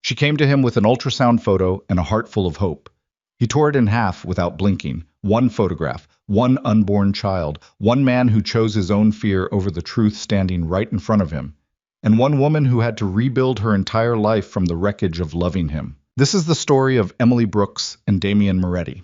She came to him with an ultrasound photo and a heart full of hope. He tore it in half without blinking. One photograph, one unborn child, one man who chose his own fear over the truth standing right in front of him, and one woman who had to rebuild her entire life from the wreckage of loving him. This is the story of Emily Brooks and Damien Moretti.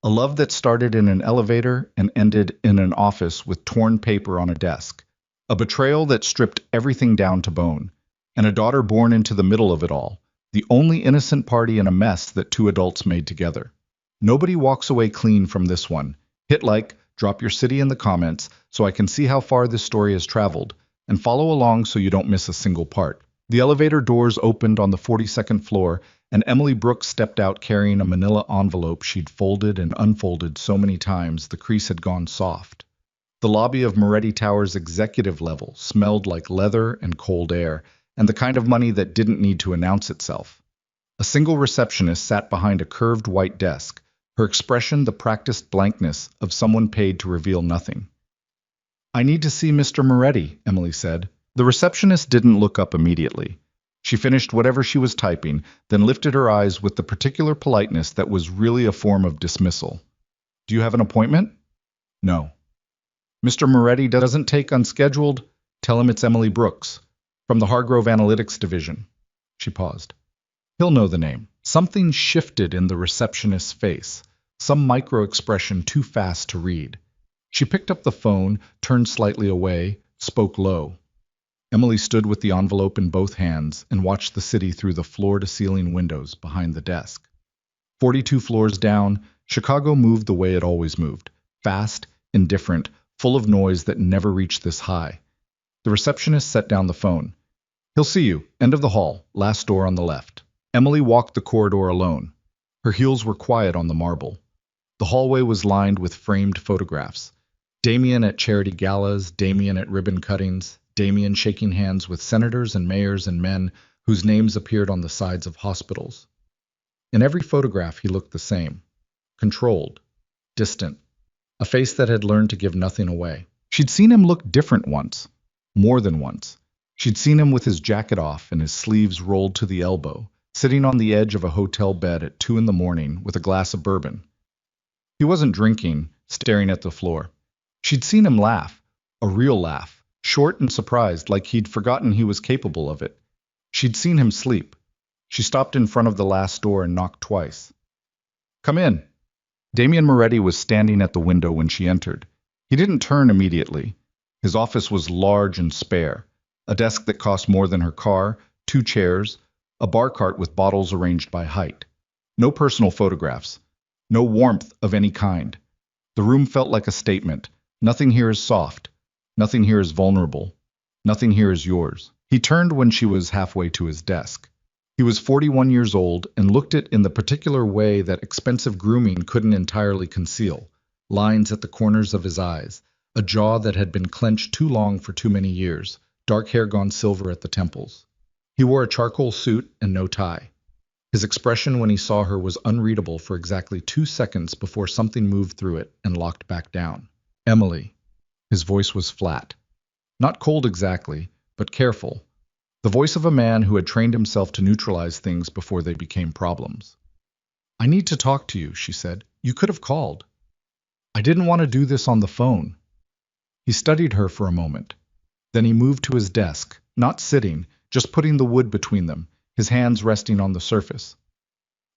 A love that started in an elevator and ended in an office with torn paper on a desk. A betrayal that stripped everything down to bone. And a daughter born into the middle of it all. The only innocent party in a mess that two adults made together. Nobody walks away clean from this one. Hit like, drop your city in the comments so I can see how far this story has traveled, and follow along so you don't miss a single part. The elevator doors opened on the 42nd floor, and Emily Brooks stepped out carrying a manila envelope she'd folded and unfolded so many times the crease had gone soft. The lobby of Moretti Tower's executive level smelled like leather and cold air, and the kind of money that didn't need to announce itself. A single receptionist sat behind a curved white desk, her expression the practiced blankness of someone paid to reveal nothing. "I need to see Mr. Moretti," Emily said. The receptionist didn't look up immediately. She finished whatever she was typing, then lifted her eyes with the particular politeness that was really a form of dismissal. "Do you have an appointment?" "No." "Mr. Moretti doesn't take unscheduled. Tell him it's Emily Brooks, from the Hargrove Analytics Division." She paused. "He'll know the name." Something shifted in the receptionist's face, some micro-expression too fast to read. She picked up the phone, turned slightly away, spoke low. Emily stood with the envelope in both hands and watched the city through the floor-to-ceiling windows behind the desk. 42 floors down, Chicago moved the way it always moved, fast, indifferent, full of noise that never reached this high. The receptionist set down the phone. "He'll see you. End of the hall, last door on the left." Emily walked the corridor alone. Her heels were quiet on the marble. The hallway was lined with framed photographs. Damien at charity galas, Damien at ribbon cuttings, Damien shaking hands with senators and mayors and men whose names appeared on the sides of hospitals. In every photograph he looked the same. Controlled. Distant. A face that had learned to give nothing away. She'd seen him look different once. More than once. She'd seen him with his jacket off and his sleeves rolled to the elbow, sitting on the edge of a hotel bed at 2 in the morning with a glass of bourbon. He wasn't drinking, staring at the floor. She'd seen him laugh, a real laugh, short and surprised, like he'd forgotten he was capable of it. She'd seen him sleep. She stopped in front of the last door and knocked twice. "Come in." Damien Moretti was standing at the window when she entered. He didn't turn immediately. His office was large and spare. A desk that cost more than her car, 2 chairs, a bar cart with bottles arranged by height. No personal photographs. No warmth of any kind. The room felt like a statement. Nothing here is soft. Nothing here is vulnerable. Nothing here is yours. He turned when she was halfway to his desk. He was 41 years old and looked it in the particular way that expensive grooming couldn't entirely conceal. Lines at the corners of his eyes, a jaw that had been clenched too long for too many years, dark hair gone silver at the temples. He wore a charcoal suit and no tie. His expression when he saw her was unreadable for exactly 2 seconds before something moved through it and locked back down. "Emily." His voice was flat. Not cold exactly, but careful. The voice of a man who had trained himself to neutralize things before they became problems. "I need to talk to you," she said. "You could have called." "I didn't want to do this on the phone." He studied her for a moment. Then he moved to his desk, not sitting, just putting the wood between them, his hands resting on the surface.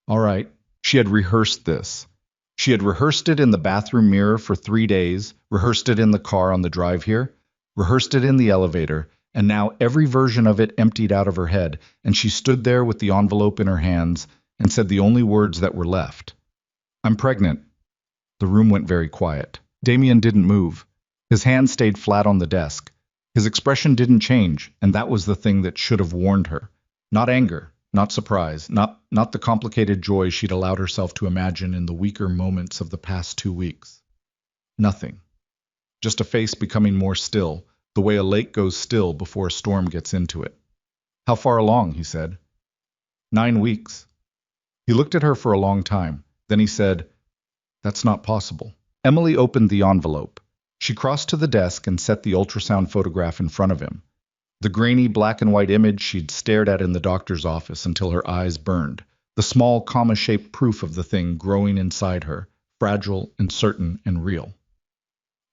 "All right." She had rehearsed this. She had rehearsed it in the bathroom mirror for 3 days, rehearsed it in the car on the drive here, rehearsed it in the elevator, and now every version of it emptied out of her head, and she stood there with the envelope in her hands and said the only words that were left. "I'm pregnant." The room went very quiet. Damien didn't move. His hand stayed flat on the desk. His expression didn't change, and that was the thing that should have warned her. Not anger, not surprise, not the complicated joy she'd allowed herself to imagine in the weaker moments of the past 2 weeks. Nothing. Just a face becoming more still, the way a lake goes still before a storm gets into it. "How far along?" he said. 9 weeks. He looked at her for a long time. Then he said, "That's not possible." Emily opened the envelope. She crossed to the desk and set the ultrasound photograph in front of him. The grainy black and white image she'd stared at in the doctor's office until her eyes burned, the small comma-shaped proof of the thing growing inside her, fragile and certain and real.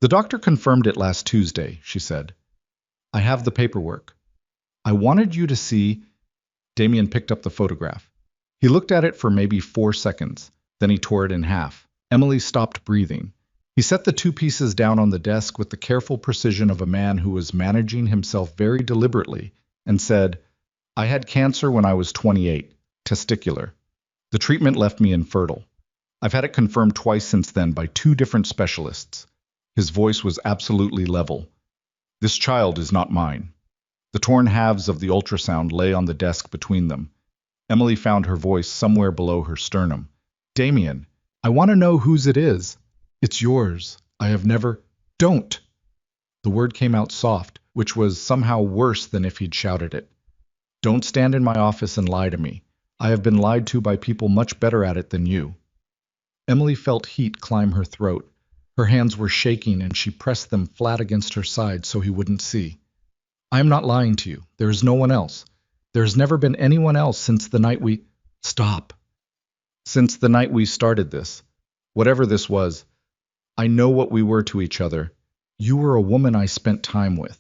The doctor confirmed it last Tuesday, she said. I have the paperwork. I wanted you to see. Damien picked up the photograph. He looked at it for maybe 4 seconds. Then he tore it in half. Emily stopped breathing. He set the 2 pieces down on the desk with the careful precision of a man who was managing himself very deliberately and said, I had cancer when I was 28, testicular. The treatment left me infertile. I've had it confirmed twice since then by 2 different specialists. His voice was absolutely level. This child is not mine. The torn halves of the ultrasound lay on the desk between them. Emily found her voice somewhere below her sternum. Damien, I want to know whose it is. It's yours. I have never... Don't! The word came out soft, which was somehow worse than if he'd shouted it. Don't stand in my office and lie to me. I have been lied to by people much better at it than you. Emily felt heat climb her throat. Her hands were shaking and she pressed them flat against her side so he wouldn't see. I am not lying to you. There is no one else. There has never been anyone else since the night we... Stop. Since the night we started this. Whatever this was. I know what we were to each other. You were a woman I spent time with.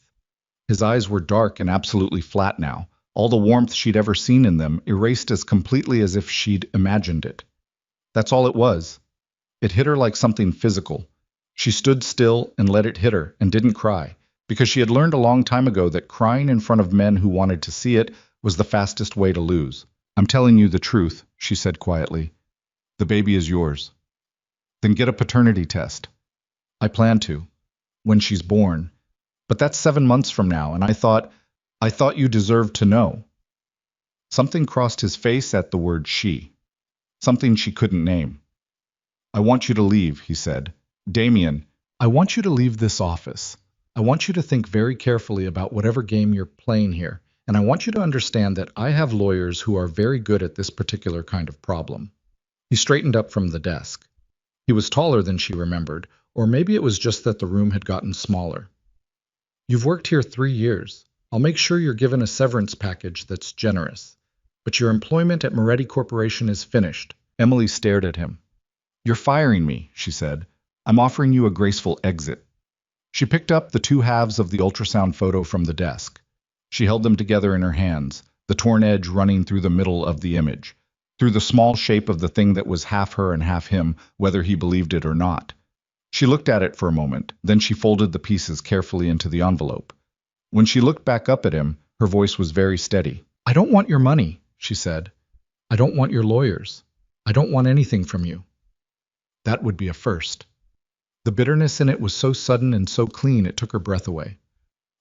His eyes were dark and absolutely flat now, all the warmth she'd ever seen in them erased as completely as if she'd imagined it. That's all it was. It hit her like something physical. She stood still and let it hit her and didn't cry, because she had learned a long time ago that crying in front of men who wanted to see it was the fastest way to lose. I'm telling you the truth, she said quietly. The baby is yours. Then get a paternity test. I plan to, when she's born. But that's 7 months from now, and I thought you deserved to know. Something crossed his face at the word she. Something she couldn't name. I want you to leave, he said. Damien, I want you to leave this office. I want you to think very carefully about whatever game you're playing here, and I want you to understand that I have lawyers who are very good at this particular kind of problem. He straightened up from the desk. He was taller than she remembered, or maybe it was just that the room had gotten smaller. You've worked here 3 years. I'll make sure you're given a severance package that's generous. But your employment at Moretti Corporation is finished. Emily stared at him. You're firing me, she said. I'm offering you a graceful exit. She picked up the 2 halves of the ultrasound photo from the desk. She held them together in her hands, the torn edge running through the middle of the image, through the small shape of the thing that was half her and half him, whether he believed it or not. She looked at it for a moment, then she folded the pieces carefully into the envelope. When she looked back up at him, her voice was very steady. I don't want your money, she said. I don't want your lawyers. I don't want anything from you. That would be a first. The bitterness in it was so sudden and so clean it took her breath away.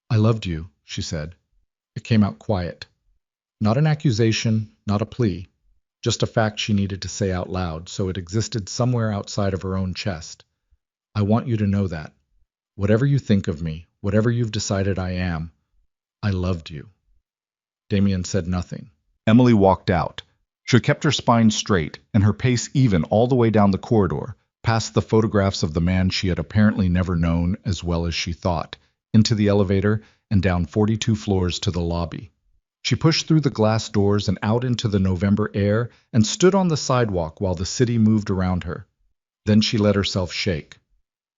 I loved you, she said. It came out quiet. Not an accusation, not a plea. Just a fact she needed to say out loud, so it existed somewhere outside of her own chest. I want you to know that. Whatever you think of me, whatever you've decided I am, I loved you. Damien said nothing. Emily walked out. She kept her spine straight and her pace even all the way down the corridor, past the photographs of the man she had apparently never known as well as she thought, into the elevator and down 42 floors to the lobby. She pushed through the glass doors and out into the November air and stood on the sidewalk while the city moved around her. Then she let herself shake.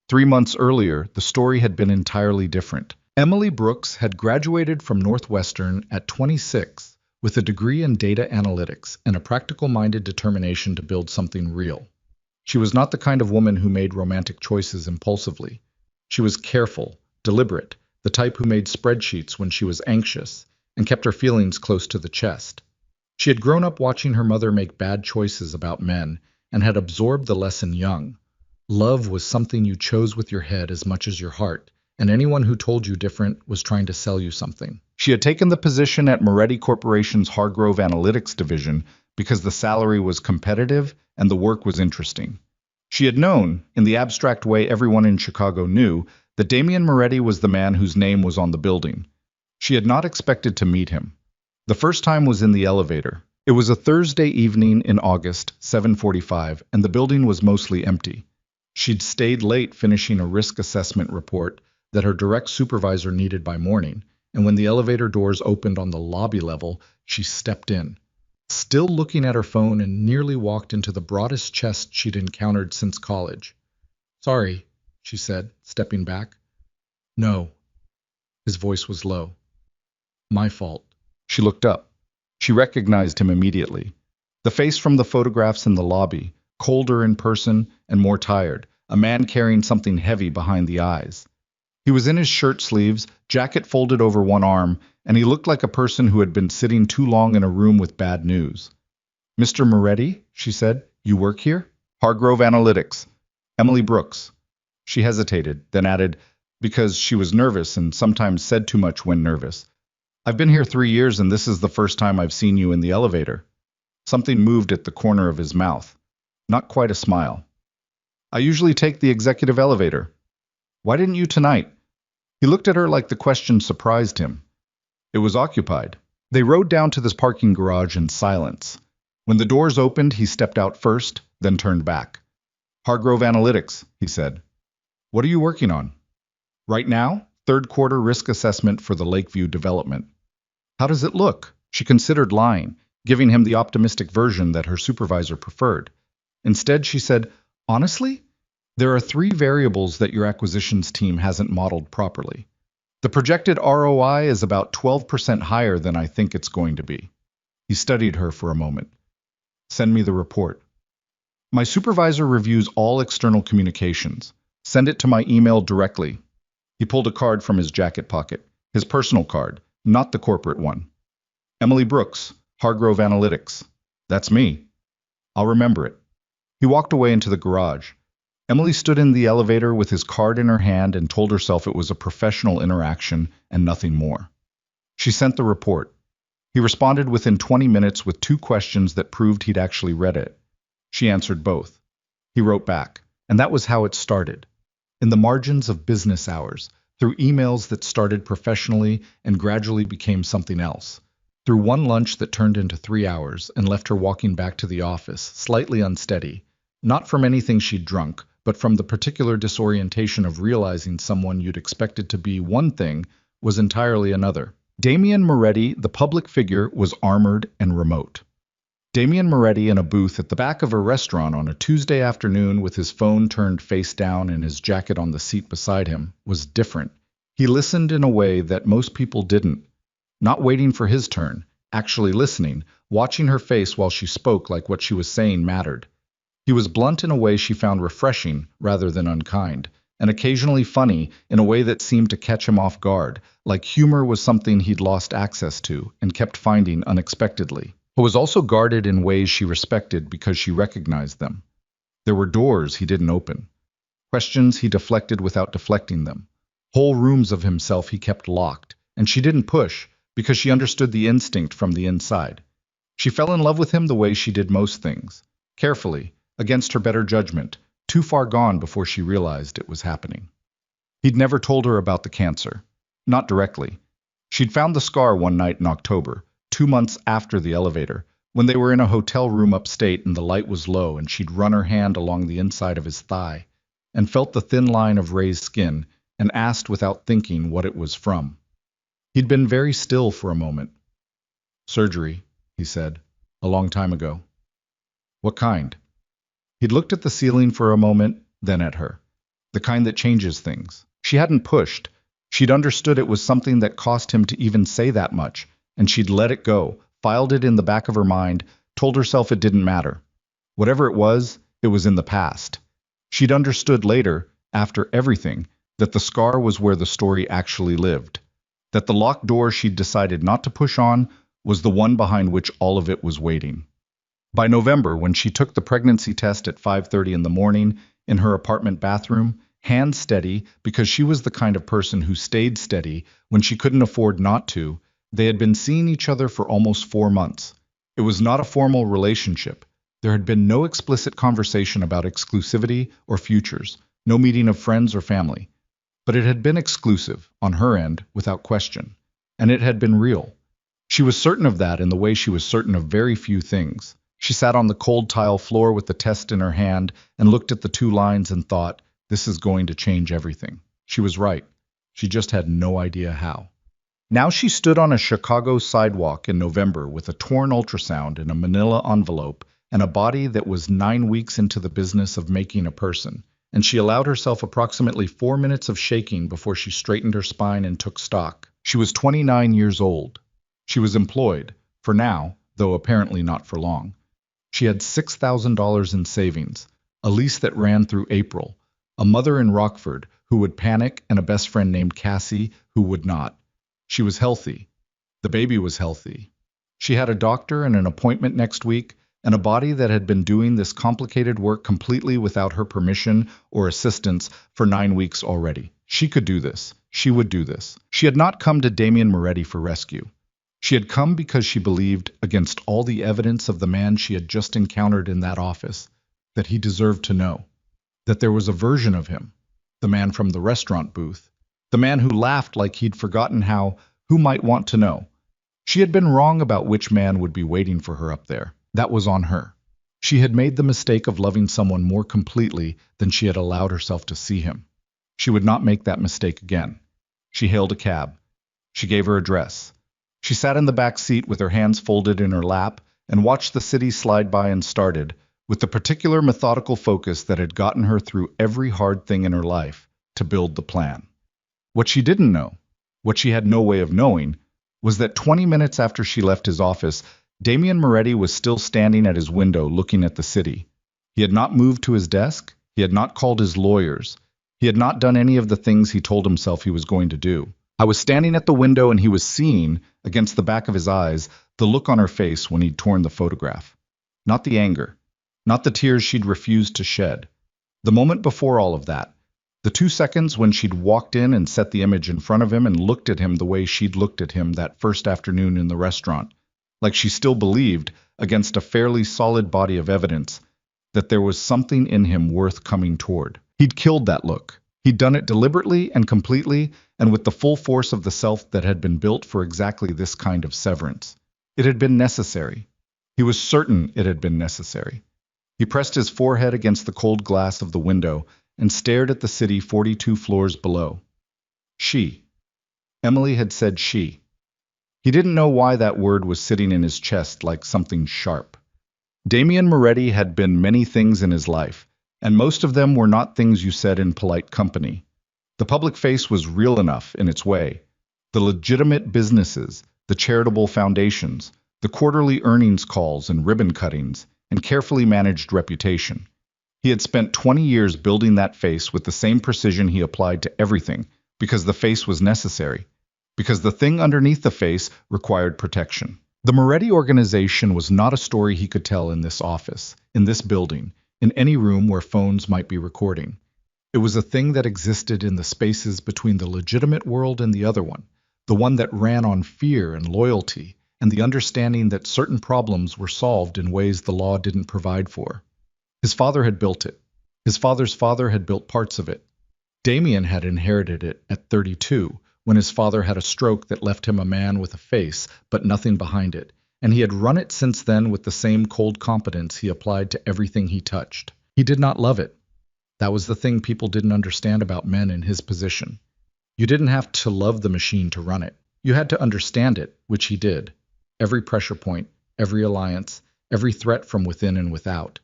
3 months earlier, the story had been entirely different. Emily Brooks had graduated from Northwestern at 26 with a degree in data analytics and a practical-minded determination to build something real. She was not the kind of woman who made romantic choices impulsively. She was careful, deliberate, the type who made spreadsheets when she was anxious, and kept her feelings close to the chest. She had grown up watching her mother make bad choices about men and had absorbed the lesson young. Love was something you chose with your head as much as your heart, and anyone who told you different was trying to sell you something. She had taken the position at Moretti Corporation's Hargrove Analytics division because the salary was competitive and the work was interesting. She had known, in the abstract way everyone in Chicago knew, that Damien Moretti was the man whose name was on the building. She had not expected to meet him. The first time was in the elevator. It was a Thursday evening in August, 7:45, and the building was mostly empty. She'd stayed late finishing a risk assessment report that her direct supervisor needed by morning, and when the elevator doors opened on the lobby level, she stepped in, still looking at her phone, and nearly walked into the broadest chest she'd encountered since college. "Sorry," she said, stepping back. "No." His voice was low. "My fault." She looked up. She recognized him immediately. The face from the photographs in the lobby, colder in person and more tired, a man carrying something heavy behind the eyes. He was in his shirt sleeves, jacket folded over one arm, and he looked like a person who had been sitting too long in a room with bad news. "Mr. Moretti," she said, "you work here?" "Hargrove Analytics. Emily Brooks." She hesitated, then added, because she was nervous and sometimes said too much when nervous, "I've been here 3 years and this is the first time I've seen you in the elevator." Something moved at the corner of his mouth. Not quite a smile. "I usually take the executive elevator." "Why didn't you tonight?" He looked at her like the question surprised him. It was occupied. They rode down to this parking garage in silence. When the doors opened, he stepped out first, then turned back. "Hargrove Analytics," he said. "What are you working on?" "Right now, third quarter risk assessment for the Lakeview development." "How does it look?" She considered lying, giving him the optimistic version that her supervisor preferred. Instead, she said, "Honestly, there are 3 variables that your acquisitions team hasn't modeled properly. The projected ROI is about 12% higher than I think it's going to be." He studied her for a moment. "Send me the report." "My supervisor reviews all external communications. Send it to my email directly." He pulled a card from his jacket pocket, his personal card, not the corporate one. "Emily Brooks, Hargrove Analytics." "That's me." "I'll remember it." He walked away into the garage. Emily stood in the elevator with his card in her hand and told herself it was a professional interaction and nothing more. She sent the report. He responded within 20 minutes with 2 questions that proved he'd actually read it. She answered both. He wrote back, and that was how it started. In the margins of business hours, through emails that started professionally and gradually became something else, through one lunch that turned into 3 hours and left her walking back to the office, slightly unsteady, not from anything she'd drunk, but from the particular disorientation of realizing someone you'd expected to be one thing was entirely another. Damien Moretti, the public figure, was armored and remote. Damien Moretti in a booth at the back of a restaurant on a Tuesday afternoon with his phone turned face down and his jacket on the seat beside him was different. He listened in a way that most people didn't. Not waiting for his turn, actually listening, watching her face while she spoke like what she was saying mattered. He was blunt in a way she found refreshing rather than unkind, and occasionally funny in a way that seemed to catch him off guard, like humor was something he'd lost access to and kept finding unexpectedly. But was also guarded in ways she respected because she recognized them. There were doors he didn't open, questions he deflected without deflecting them, whole rooms of himself he kept locked, and she didn't push because she understood the instinct from the inside. She fell in love with him the way she did most things, carefully, against her better judgment, too far gone before she realized it was happening. He'd never told her about the cancer. Not directly. She'd found the scar one night in October, 2 months after the elevator, when they were in a hotel room upstate and the light was low and she'd run her hand along the inside of his thigh and felt the thin line of raised skin and asked without thinking what it was from. He'd been very still for a moment. "Surgery," he said, "a long time ago." "What kind?" He'd looked at the ceiling for a moment, then at her. The kind that changes things. She hadn't pushed. She'd understood it was something that cost him to even say that much, and she'd let it go, filed it in the back of her mind, told herself it didn't matter. Whatever it was in the past. She'd understood later, after everything, that the scar was where the story actually lived. That the locked door she'd decided not to push on was the one behind which all of it was waiting. By November, when she took the pregnancy test at 5:30 in the morning in her apartment bathroom, hands steady because she was the kind of person who stayed steady when she couldn't afford not to, they had been seeing each other for almost 4 months. It was not a formal relationship. There had been no explicit conversation about exclusivity or futures, no meeting of friends or family. But it had been exclusive, on her end, without question. And it had been real. She was certain of that in the way she was certain of very few things. She sat on the cold tile floor with the test in her hand and looked at the 2 lines and thought, this is going to change everything. She was right. She just had no idea how. Now she stood on a Chicago sidewalk in November with a torn ultrasound in a manila envelope and a body that was 9 weeks into the business of making a person, and she allowed herself approximately 4 minutes of shaking before she straightened her spine and took stock. She was 29 years old. She was employed, for now, though apparently not for long. She had $6,000 in savings, a lease that ran through April, a mother in Rockford who would panic, and a best friend named Cassie who would not. She was healthy. The baby was healthy. She had a doctor and an appointment next week, and a body that had been doing this complicated work completely without her permission or assistance for 9 weeks already. She could do this. She would do this. She had not come to Damien Moretti for rescue. She had come because she believed, against all the evidence of the man she had just encountered in that office, that he deserved to know, that there was a version of him, the man from the restaurant booth, the man who laughed like he'd forgotten how, who might want to know. She had been wrong about which man would be waiting for her up there. That was on her. She had made the mistake of loving someone more completely than she had allowed herself to see him. She would not make that mistake again. She hailed a cab. She gave her address. She sat in the back seat with her hands folded in her lap and watched the city slide by and started, with the particular methodical focus that had gotten her through every hard thing in her life, to build the plan. What she didn't know, what she had no way of knowing, was that 20 minutes after she left his office, Damien Moretti was still standing at his window looking at the city. He had not moved to his desk. He had not called his lawyers. He had not done any of the things he told himself he was going to do. I was standing at the window and he was seeing, against the back of his eyes, the look on her face when he'd torn the photograph. Not the anger, not the tears she'd refused to shed. The moment before all of that, the 2 seconds when she'd walked in and set the image in front of him and looked at him the way she'd looked at him that first afternoon in the restaurant, like she still believed, against a fairly solid body of evidence, that there was something in him worth coming toward. He'd killed that look. He'd done it deliberately and completely, and with the full force of the self that had been built for exactly this kind of severance. It had been necessary. He was certain it had been necessary. He pressed his forehead against the cold glass of the window and stared at the city 42 floors below. She. Emily had said she. He didn't know why that word was sitting in his chest like something sharp. Damien Moretti had been many things in his life, and most of them were not things you said in polite company. The public face was real enough in its way. The legitimate businesses, the charitable foundations, the quarterly earnings calls and ribbon cuttings, and carefully managed reputation. He had spent 20 years building that face with the same precision he applied to everything, because the face was necessary, because the thing underneath the face required protection. The Moretti organization was not a story he could tell in this office, in this building, in any room where phones might be recording. It was a thing that existed in the spaces between the legitimate world and the other one, the one that ran on fear and loyalty, and the understanding that certain problems were solved in ways the law didn't provide for. His father had built it. His father's father had built parts of it. Damien had inherited it at 32, when his father had a stroke that left him a man with a face, but nothing behind it, and he had run it since then with the same cold competence he applied to everything he touched. He did not love it. That was the thing people didn't understand about men in his position. You didn't have to love the machine to run it. You had to understand it, which he did. Every pressure point, every alliance, every threat from within and without.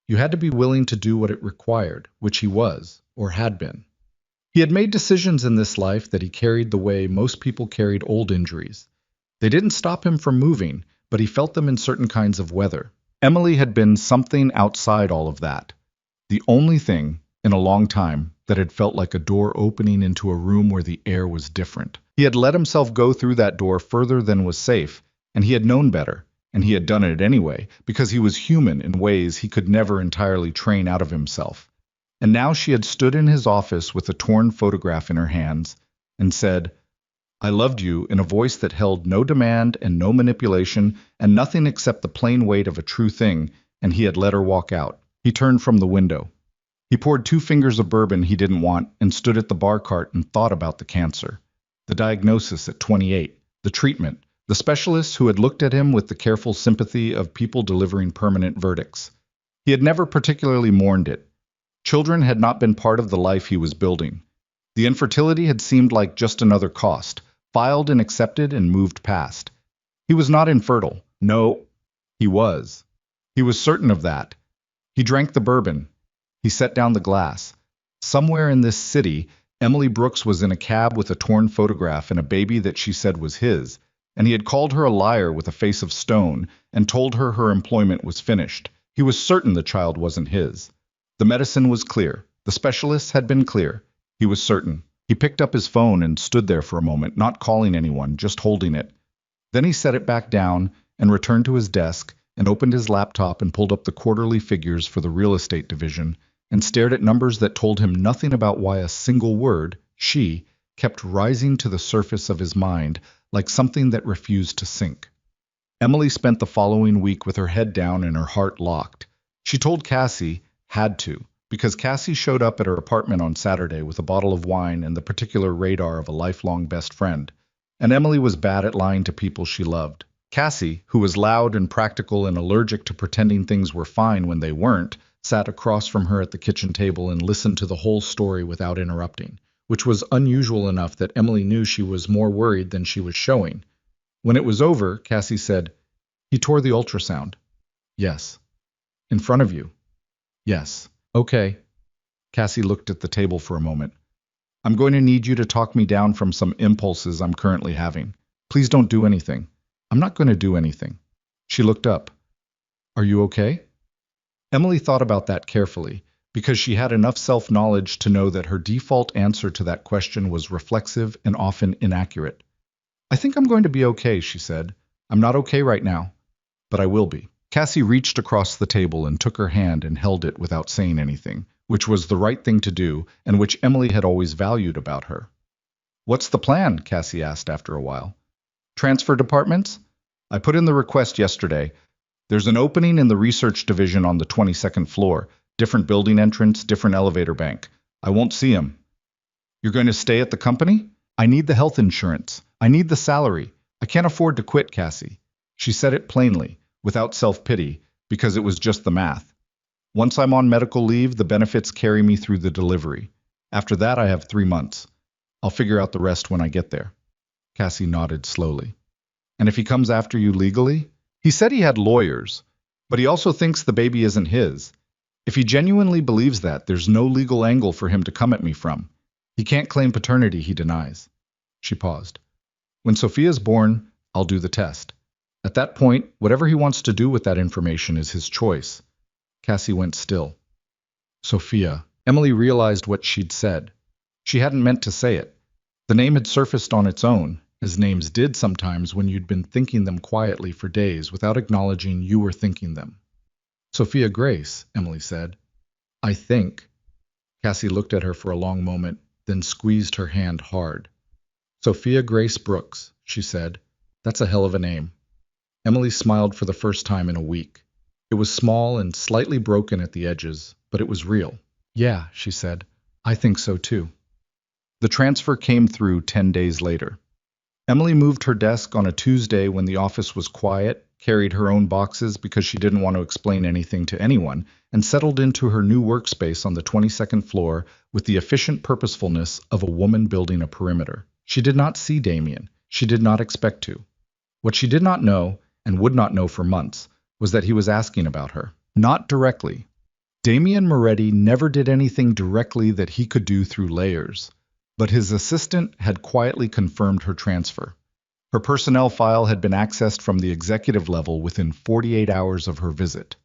You had to be willing to do what it required, which he was, or had been. He had made decisions in this life that he carried the way most people carried old injuries. They didn't stop him from moving, but he felt them in certain kinds of weather. Emily had been something outside all of that. The only thing, in a long time, that had felt like a door opening into a room where the air was different. He had let himself go through that door further than was safe, and he had known better, and he had done it anyway, because he was human in ways he could never entirely train out of himself. And now she had stood in his office with a torn photograph in her hands and said, "I loved you," in a voice that held no demand and no manipulation and nothing except the plain weight of a true thing, and he had let her walk out. He turned from the window. He poured 2 fingers of bourbon he didn't want and stood at the bar cart and thought about the cancer, the diagnosis at 28, the treatment, the specialists who had looked at him with the careful sympathy of people delivering permanent verdicts. He had never particularly mourned it. Children had not been part of the life he was building. The infertility had seemed like just another cost, filed and accepted and moved past. He was not infertile. No, he was. He was certain of that. He drank the bourbon. He set down the glass. Somewhere in this city, Emily Brooks was in a cab with a torn photograph and a baby that she said was his, and he had called her a liar with a face of stone and told her her employment was finished. He was certain the child wasn't his. The medicine was clear. The specialists had been clear. He was certain. He picked up his phone and stood there for a moment, not calling anyone, just holding it. Then he set it back down and returned to his desk and opened his laptop and pulled up the quarterly figures for the real estate division and stared at numbers that told him nothing about why a single word, she, kept rising to the surface of his mind like something that refused to sink. Emily spent the following week with her head down and her heart locked. She told Cassie, had to, because Cassie showed up at her apartment on Saturday with a bottle of wine and the particular radar of a lifelong best friend. And Emily was bad at lying to people she loved. Cassie, who was loud and practical and allergic to pretending things were fine when they weren't, sat across from her at the kitchen table and listened to the whole story without interrupting, which was unusual enough that Emily knew she was more worried than she was showing. When it was over, Cassie said, "He tore the ultrasound." "Yes." "In front of you?" "Yes." "Okay." Cassie looked at the table for a moment. "I'm going to need you to talk me down from some impulses I'm currently having. Please don't do anything." "I'm not going to do anything." She looked up. "Are you okay?" Emily thought about that carefully, because she had enough self-knowledge to know that her default answer to that question was reflexive and often inaccurate. "I think I'm going to be okay," she said. "I'm not okay right now, but I will be." Cassie reached across the table and took her hand and held it without saying anything, which was the right thing to do and which Emily had always valued about her. "What's the plan?" Cassie asked after a while. "Transfer departments? I put in the request yesterday. There's an opening in the research division on the 22nd floor, different building entrance, different elevator bank. I won't see him." "You're going to stay at the company?" "I need the health insurance. I need the salary. I can't afford to quit, Cassie." She said it plainly, without self-pity, because it was just the math. "Once I'm on medical leave, the benefits carry me through the delivery. After that, I have 3 months. I'll figure out the rest when I get there." Cassie nodded slowly. "And if he comes after you legally?" "He said he had lawyers, but he also thinks the baby isn't his. If he genuinely believes that, there's no legal angle for him to come at me from. He can't claim paternity, he denies." She paused. "When Sophia's born, I'll do the test. At that point, whatever he wants to do with that information is his choice." Cassie went still. Sophia. Emily realized what she'd said. She hadn't meant to say it. The name had surfaced on its own, as names did sometimes when you'd been thinking them quietly for days without acknowledging you were thinking them. "Sophia Grace," Emily said. "I think." Cassie looked at her for a long moment, then squeezed her hand hard. "Sophia Grace Brooks," she said. "That's a hell of a name." Emily smiled for the first time in a week. It was small and slightly broken at the edges, but it was real. "Yeah," she said. "I think so too." The transfer came through 10 days later. Emily moved her desk on a Tuesday when the office was quiet, carried her own boxes because she didn't want to explain anything to anyone, and settled into her new workspace on the 22nd floor with the efficient purposefulness of a woman building a perimeter. She did not see Damien. She did not expect to. What she did not know, and would not know for months, was that he was asking about her. Not directly. Damien Moretti never did anything directly that he could do through layers. But his assistant had quietly confirmed her transfer. Her personnel file had been accessed from the executive level within 48 hours of her visit.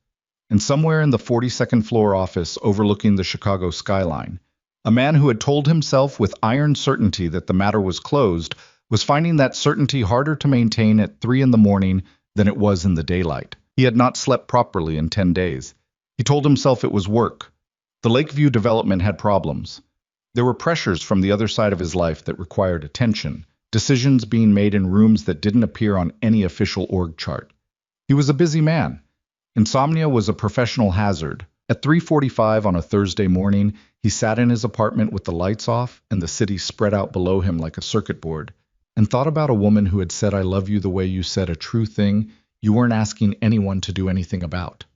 And somewhere in the 42nd floor office overlooking the Chicago skyline, a man who had told himself with iron certainty that the matter was closed was finding that certainty harder to maintain at 3 in the morning than it was in the daylight. He had not slept properly in 10 days. He told himself it was work. The Lakeview development had problems. There were pressures from the other side of his life that required attention, decisions being made in rooms that didn't appear on any official org chart. He was a busy man. Insomnia was a professional hazard. At 3:45 on a Thursday morning, he sat in his apartment with the lights off and the city spread out below him like a circuit board, and thought about a woman who had said, "I love you the way you said a true thing you weren't asking anyone to do anything about."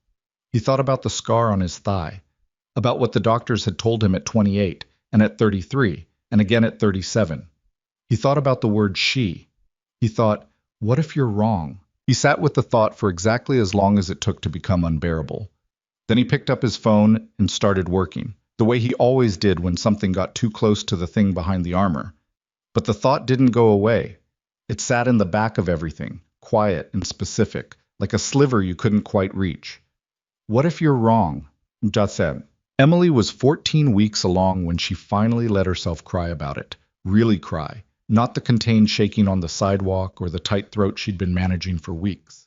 He thought about the scar on his thigh, about what the doctors had told him at 28, and at 33, and again at 37. He thought about the word she. He thought, what if you're wrong? He sat with the thought for exactly as long as it took to become unbearable. Then he picked up his phone and started working, the way he always did when something got too close to the thing behind the armor. But the thought didn't go away. It sat in the back of everything, quiet and specific, like a sliver you couldn't quite reach. What if you're wrong? Just said. Emily was 14 weeks along when she finally let herself cry about it. Really cry. Not the contained shaking on the sidewalk or the tight throat she'd been managing for weeks.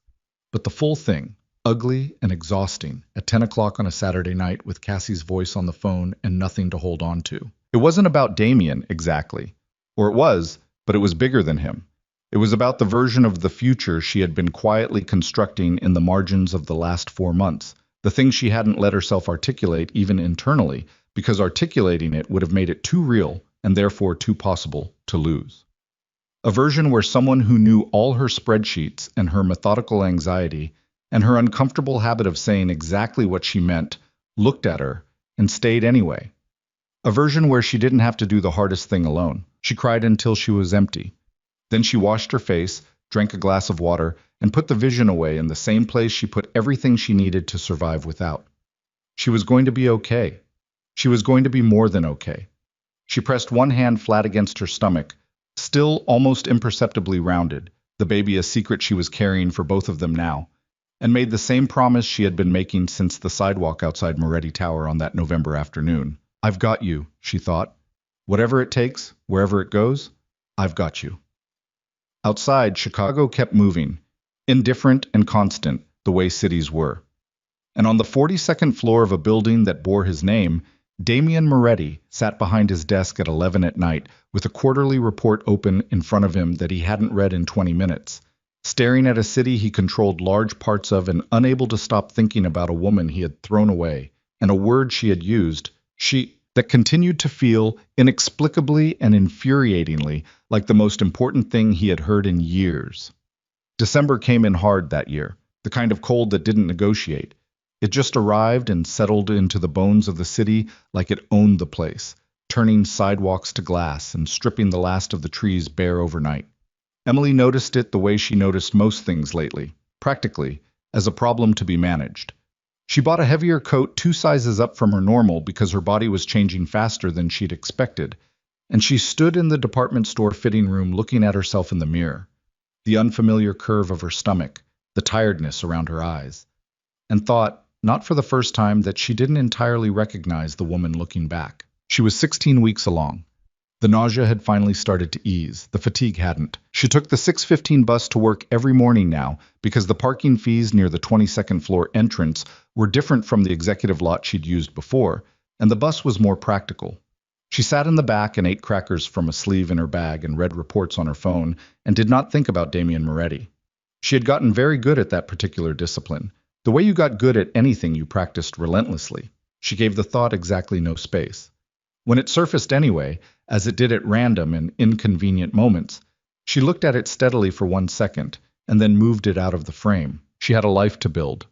But the full thing, ugly and exhausting, at 10 o'clock on a Saturday night with Cassie's voice on the phone and nothing to hold on to. It wasn't about Damien, exactly. Or it was, but it was bigger than him. It was about the version of the future she had been quietly constructing in the margins of the last 4 months, the thing she hadn't let herself articulate even internally, because articulating it would have made it too real and therefore too possible to lose. A version where someone who knew all her spreadsheets and her methodical anxiety and her uncomfortable habit of saying exactly what she meant looked at her and stayed anyway. A version where she didn't have to do the hardest thing alone. She cried until she was empty. Then she washed her face, drank a glass of water, and put the vision away in the same place she put everything she needed to survive without. She was going to be okay. She was going to be more than okay. She pressed one hand flat against her stomach, still almost imperceptibly rounded, the baby a secret she was carrying for both of them now, and made the same promise she had been making since the sidewalk outside Moretti Tower on that November afternoon. I've got you, she thought. Whatever it takes, wherever it goes, I've got you. Outside, Chicago kept moving, indifferent and constant, the way cities were. And on the 42nd floor of a building that bore his name, Damien Moretti sat behind his desk at 11 at night with a quarterly report open in front of him that he hadn't read in 20 minutes, staring at a city he controlled large parts of and unable to stop thinking about a woman he had thrown away and a word she had used, that continued to feel inexplicably and infuriatingly like the most important thing he had heard in years. December came in hard that year, the kind of cold that didn't negotiate. It just arrived and settled into the bones of the city like it owned the place, turning sidewalks to glass and stripping the last of the trees bare overnight. Emily noticed it the way she noticed most things lately, practically, as a problem to be managed. She bought a heavier coat 2 sizes up from her normal because her body was changing faster than she'd expected, and she stood in the department store fitting room looking at herself in the mirror, the unfamiliar curve of her stomach, the tiredness around her eyes, and thought, not for the first time, that she didn't entirely recognize the woman looking back. She was 16 weeks along. The nausea had finally started to ease. The fatigue hadn't. She took the 6:15 bus to work every morning now because the parking fees near the 22nd floor entrance were different from the executive lot she'd used before, and the bus was more practical. She sat in the back and ate crackers from a sleeve in her bag and read reports on her phone and did not think about Damien Moretti. She had gotten very good at that particular discipline, the way you got good at anything you practiced relentlessly. She gave the thought exactly no space. When it surfaced anyway, as it did at random and inconvenient moments, she looked at it steadily for 1 second and then moved it out of the frame. She had a life to build.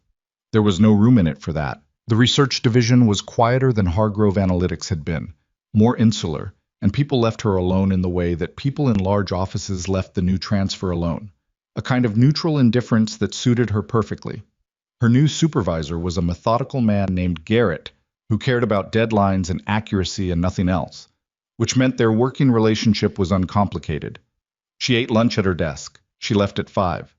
There was no room in it for that. The research division was quieter than Hargrove Analytics had been, more insular, and people left her alone in the way that people in large offices left the new transfer alone, a kind of neutral indifference that suited her perfectly. Her new supervisor was a methodical man named Garrett, who cared about deadlines and accuracy and nothing else, which meant their working relationship was uncomplicated. She ate lunch at her desk. She left at 5.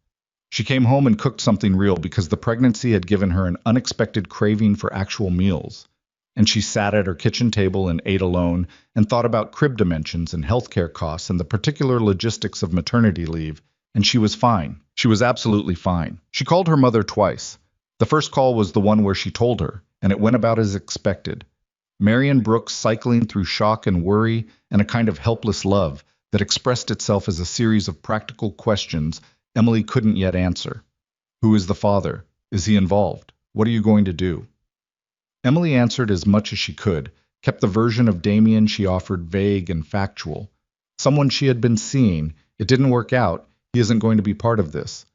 She came home and cooked something real because the pregnancy had given her an unexpected craving for actual meals. And she sat at her kitchen table and ate alone and thought about crib dimensions and healthcare costs and the particular logistics of maternity leave, and she was fine. She was absolutely fine. She called her mother twice. The first call was the one where she told her, and it went about as expected. Marion Brooks cycling through shock and worry and a kind of helpless love that expressed itself as a series of practical questions Emily couldn't yet answer. Who is the father? Is he involved? What are you going to do? Emily answered as much as she could, kept the version of Damien she offered vague and factual. Someone she had been seeing, it didn't work out, he isn't going to be part of this,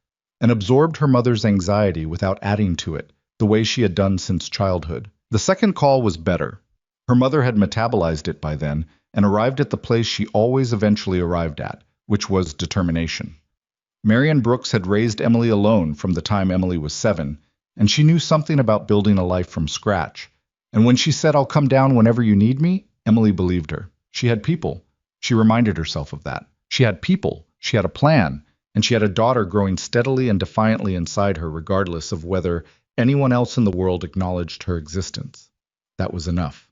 and absorbed her mother's anxiety without adding to it, the way she had done since childhood. The second call was better. Her mother had metabolized it by then, and arrived at the place she always eventually arrived at, which was determination. Marion Brooks had raised Emily alone from the time Emily was 7, and she knew something about building a life from scratch. And when she said, "I'll come down whenever you need me," Emily believed her. She had people. She reminded herself of that. She had people. She had a plan. And she had a daughter growing steadily and defiantly inside her, regardless of whether anyone else in the world acknowledged her existence. That was enough.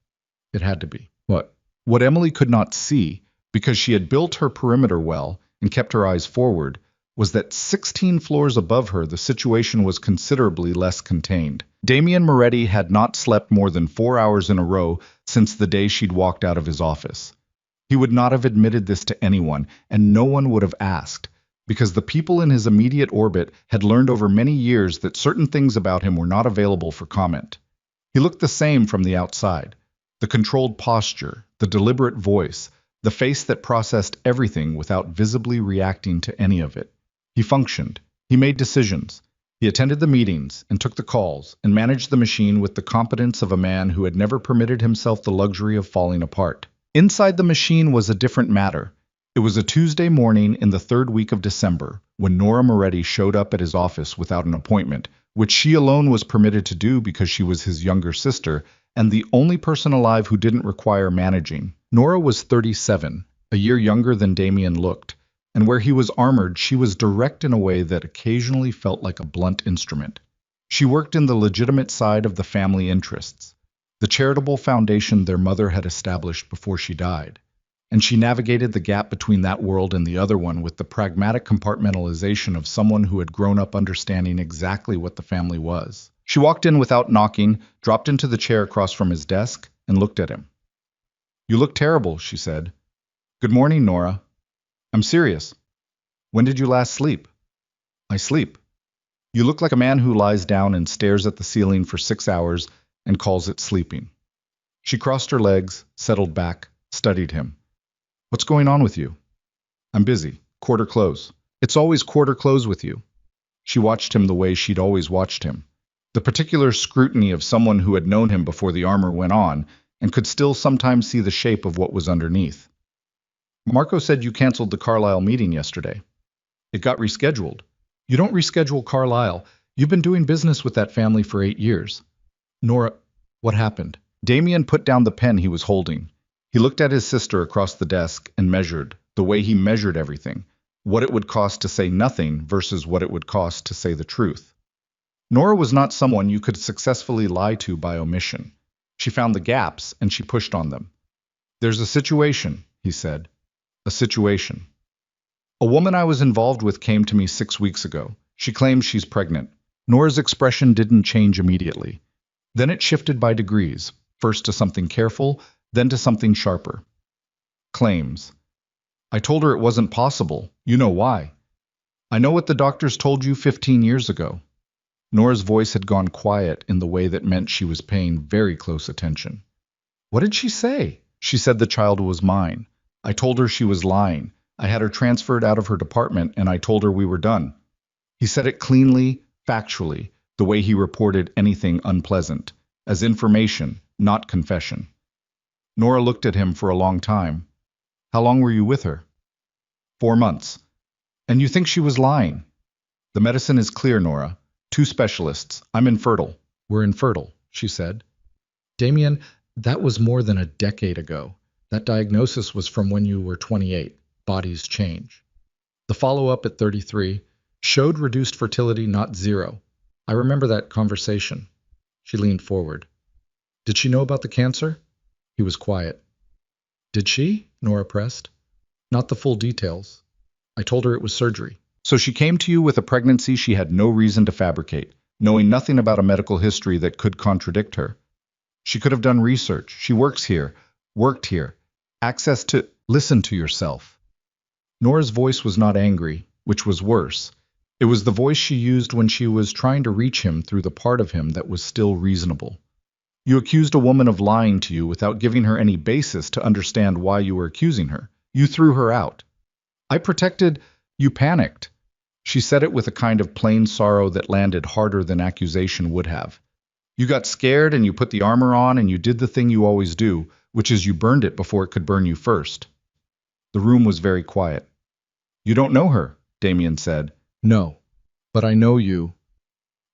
It had to be. What? What Emily could not see, because she had built her perimeter well and kept her eyes forward, was that 16 floors above her the situation was considerably less contained. Damien Moretti had not slept more than 4 hours in a row since the day she'd walked out of his office. He would not have admitted this to anyone, and no one would have asked, because the people in his immediate orbit had learned over many years that certain things about him were not available for comment. He looked the same from the outside. The controlled posture, the deliberate voice, the face that processed everything without visibly reacting to any of it. He functioned. He made decisions. He attended the meetings and took the calls and managed the machine with the competence of a man who had never permitted himself the luxury of falling apart. Inside the machine was a different matter. It was a Tuesday morning in the 3rd week of December when Nora Moretti showed up at his office without an appointment, which she alone was permitted to do because she was his younger sister and the only person alive who didn't require managing. Nora was 37, a year younger than Damien looked, and where he was armored, she was direct in a way that occasionally felt like a blunt instrument. She worked in the legitimate side of the family interests, the charitable foundation their mother had established before she died, and she navigated the gap between that world and the other one with the pragmatic compartmentalization of someone who had grown up understanding exactly what the family was. She walked in without knocking, dropped into the chair across from his desk, and looked at him. "You look terrible," she said. "Good morning, Nora." "I'm serious. When did you last sleep?" "I sleep." "You look like a man who lies down and stares at the ceiling for 6 hours and calls it sleeping." She crossed her legs, settled back, studied him. "What's going on with you?" "I'm busy. Quarter close." "It's always quarter close with you." She watched him the way she'd always watched him. The particular scrutiny of someone who had known him before the armor went on and could still sometimes see the shape of what was underneath. "Marco said you canceled the Carlisle meeting yesterday." "It got rescheduled." "You don't reschedule Carlisle. You've been doing business with that family for 8 years. Nora, what happened?" Damien put down the pen he was holding. He looked at his sister across the desk and measured, the way he measured everything, what it would cost to say nothing versus what it would cost to say the truth. Nora was not someone you could successfully lie to by omission. She found the gaps and she pushed on them. "There's a situation," he said. "A situation. A woman I was involved with came to me 6 weeks ago. She claims she's pregnant." Nora's expression didn't change immediately. Then it shifted by degrees, first to something careful, then to something sharper. "Claims. I told her it wasn't possible. You know why." "I know what the doctors told you 15 years ago." Nora's voice had gone quiet in the way that meant she was paying very close attention. "What did she say?" "She said the child was mine. I told her she was lying. I had her transferred out of her department and I told her we were done." He said it cleanly, factually, the way he reported anything unpleasant, as information, not confession. Nora looked at him for a long time. "How long were you with her?" 4 months. "And you think she was lying?" "The medicine is clear, Nora. 2 specialists. I'm infertile." "We're infertile," she said. "Damien, that was more than a decade ago. That diagnosis was from when you were 28. Bodies change." The follow-up at 33 showed reduced fertility, not 0. "I remember that conversation." She leaned forward. "Did she know about the cancer?" He was quiet. "Did she?" Nora pressed. "Not the full details. I told her it was surgery." "So she came to you with a pregnancy she had no reason to fabricate, knowing nothing about a medical history that could contradict her. She could have done research. She works here, worked here. Access to... Listen to yourself." Nora's voice was not angry, which was worse. It was the voice she used when she was trying to reach him through the part of him that was still reasonable. "You accused a woman of lying to you without giving her any basis to understand why you were accusing her. You threw her out. I protected... You panicked." She said it with a kind of plain sorrow that landed harder than accusation would have. "You got scared and you put the armor on and you did the thing you always do, which is you burned it before it could burn you first. The room was very quiet. You don't know her, Damien said. No, but I know you.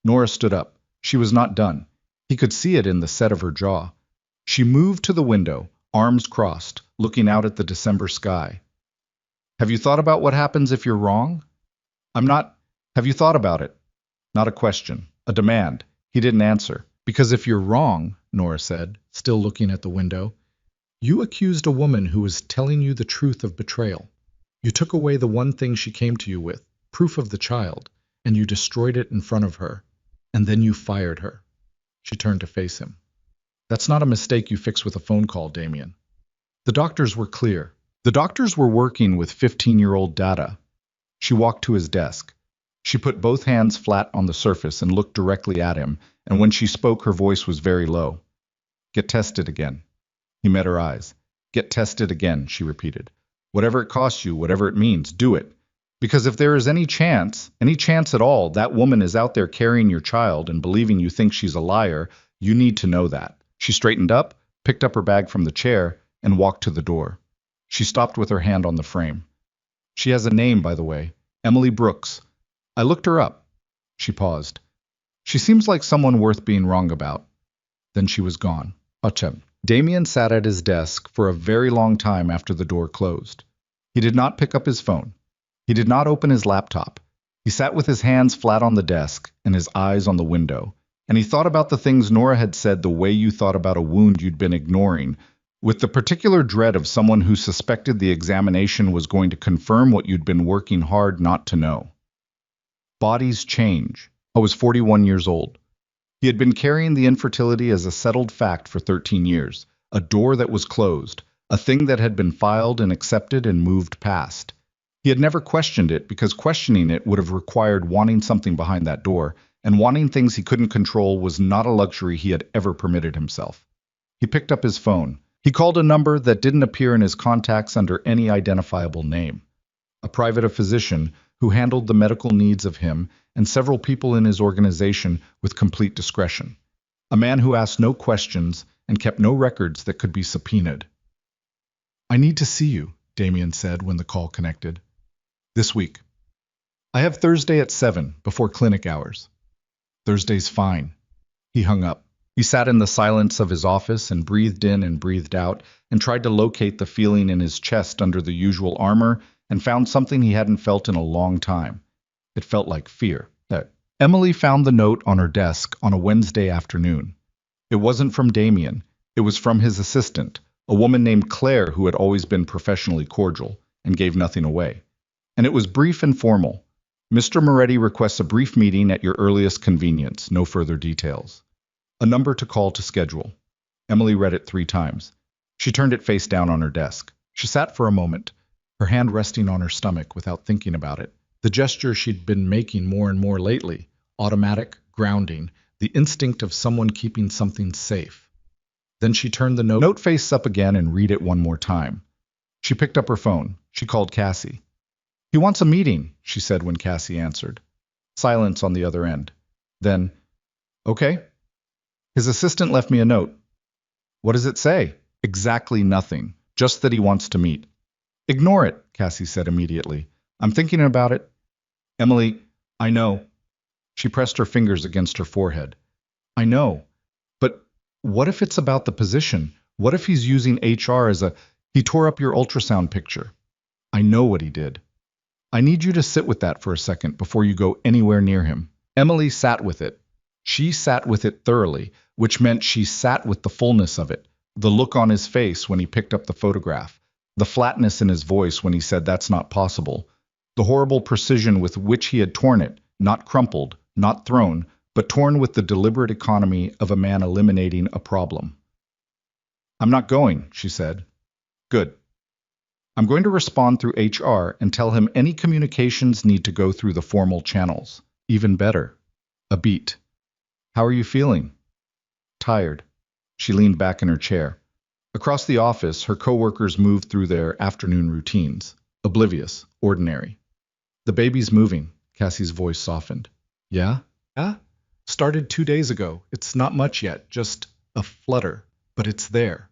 Nora stood up. She was not done. He could see it in the set of her jaw. She moved to the window, arms crossed, looking out at the December sky. Have you thought about what happens if you're wrong? Have you thought about it? Not a question, a demand. He didn't answer. Because if you're wrong, Nora said, still looking at the window, you accused a woman who was telling you the truth of betrayal. You took away the one thing she came to you with, proof of the child, and you destroyed it in front of her. And then you fired her. She turned to face him. That's not a mistake you fix with a phone call, Damien. The doctors were clear. The doctors were working with 15-year-old data. She walked to his desk. She put both hands flat on the surface and looked directly at him, and when she spoke, her voice was very low. Get tested again. He met her eyes. Get tested again, she repeated. Whatever it costs you, whatever it means, do it. Because if there is any chance at all, that woman is out there carrying your child and believing you think she's a liar, you need to know that. She straightened up, picked up her bag from the chair, and walked to the door. She stopped with her hand on the frame. She has a name, by the way. Emily Brooks. I looked her up. She paused. She seems like someone worth being wrong about. Then she was gone. Achem. Damien sat at his desk for a very long time after the door closed. He did not pick up his phone. He did not open his laptop. He sat with his hands flat on the desk and his eyes on the window, and he thought about the things Nora had said the way you thought about a wound you'd been ignoring, with the particular dread of someone who suspected the examination was going to confirm what you'd been working hard not to know. Bodies change. I was 41 years old. He had been carrying the infertility as a settled fact for 13 years, a door that was closed, a thing that had been filed and accepted and moved past. He had never questioned it because questioning it would have required wanting something behind that door, and wanting things he couldn't control was not a luxury he had ever permitted himself. He picked up his phone. He called a number that didn't appear in his contacts under any identifiable name. A private physician who handled the medical needs of him and several people in his organization with complete discretion. A man who asked no questions and kept no records that could be subpoenaed. I need to see you, Damien said when the call connected. This week. I have Thursday at 7, before clinic hours. Thursday's fine. He hung up. He sat in the silence of his office and breathed in and breathed out and tried to locate the feeling in his chest under the usual armor and found something he hadn't felt in a long time. It felt like fear. Emily found the note on her desk on a Wednesday afternoon. It wasn't from Damien. It was from his assistant, a woman named Claire who had always been professionally cordial and gave nothing away. And it was brief and formal. Mr. Moretti requests a brief meeting at your earliest convenience, no further details. A number to call to schedule. Emily read it 3 times. She turned it face down on her desk. She sat for a moment, her hand resting on her stomach without thinking about it. The gesture she'd been making more and more lately, automatic, grounding, the instinct of someone keeping something safe. Then she turned the note face up again and read it one more time. She picked up her phone. She called Cassie. He wants a meeting, she said when Cassie answered. Silence on the other end. Then, okay. His assistant left me a note. What does it say? Exactly nothing, just that he wants to meet. Ignore it, Cassie said immediately. I'm thinking about it. Emily, I know. She pressed her fingers against her forehead. I know. But what if it's about the position? What if he's using HR as he tore up your ultrasound picture? I know what he did. I need you to sit with that for a second before you go anywhere near him. Emily sat with it. She sat with it thoroughly, which meant she sat with the fullness of it, the look on his face when he picked up the photograph, the flatness in his voice when he said that's not possible, the horrible precision with which he had torn it, not crumpled, not thrown, but torn with the deliberate economy of a man eliminating a problem. I'm not going, she said. Good. I'm going to respond through HR and tell him any communications need to go through the formal channels. Even better. A beat. How are you feeling? Tired. She leaned back in her chair. Across the office, her coworkers moved through their afternoon routines. Oblivious, ordinary. The baby's moving, Cassie's voice softened. Yeah? Yeah? Started 2 days ago. It's not much yet, just a flutter, but it's there.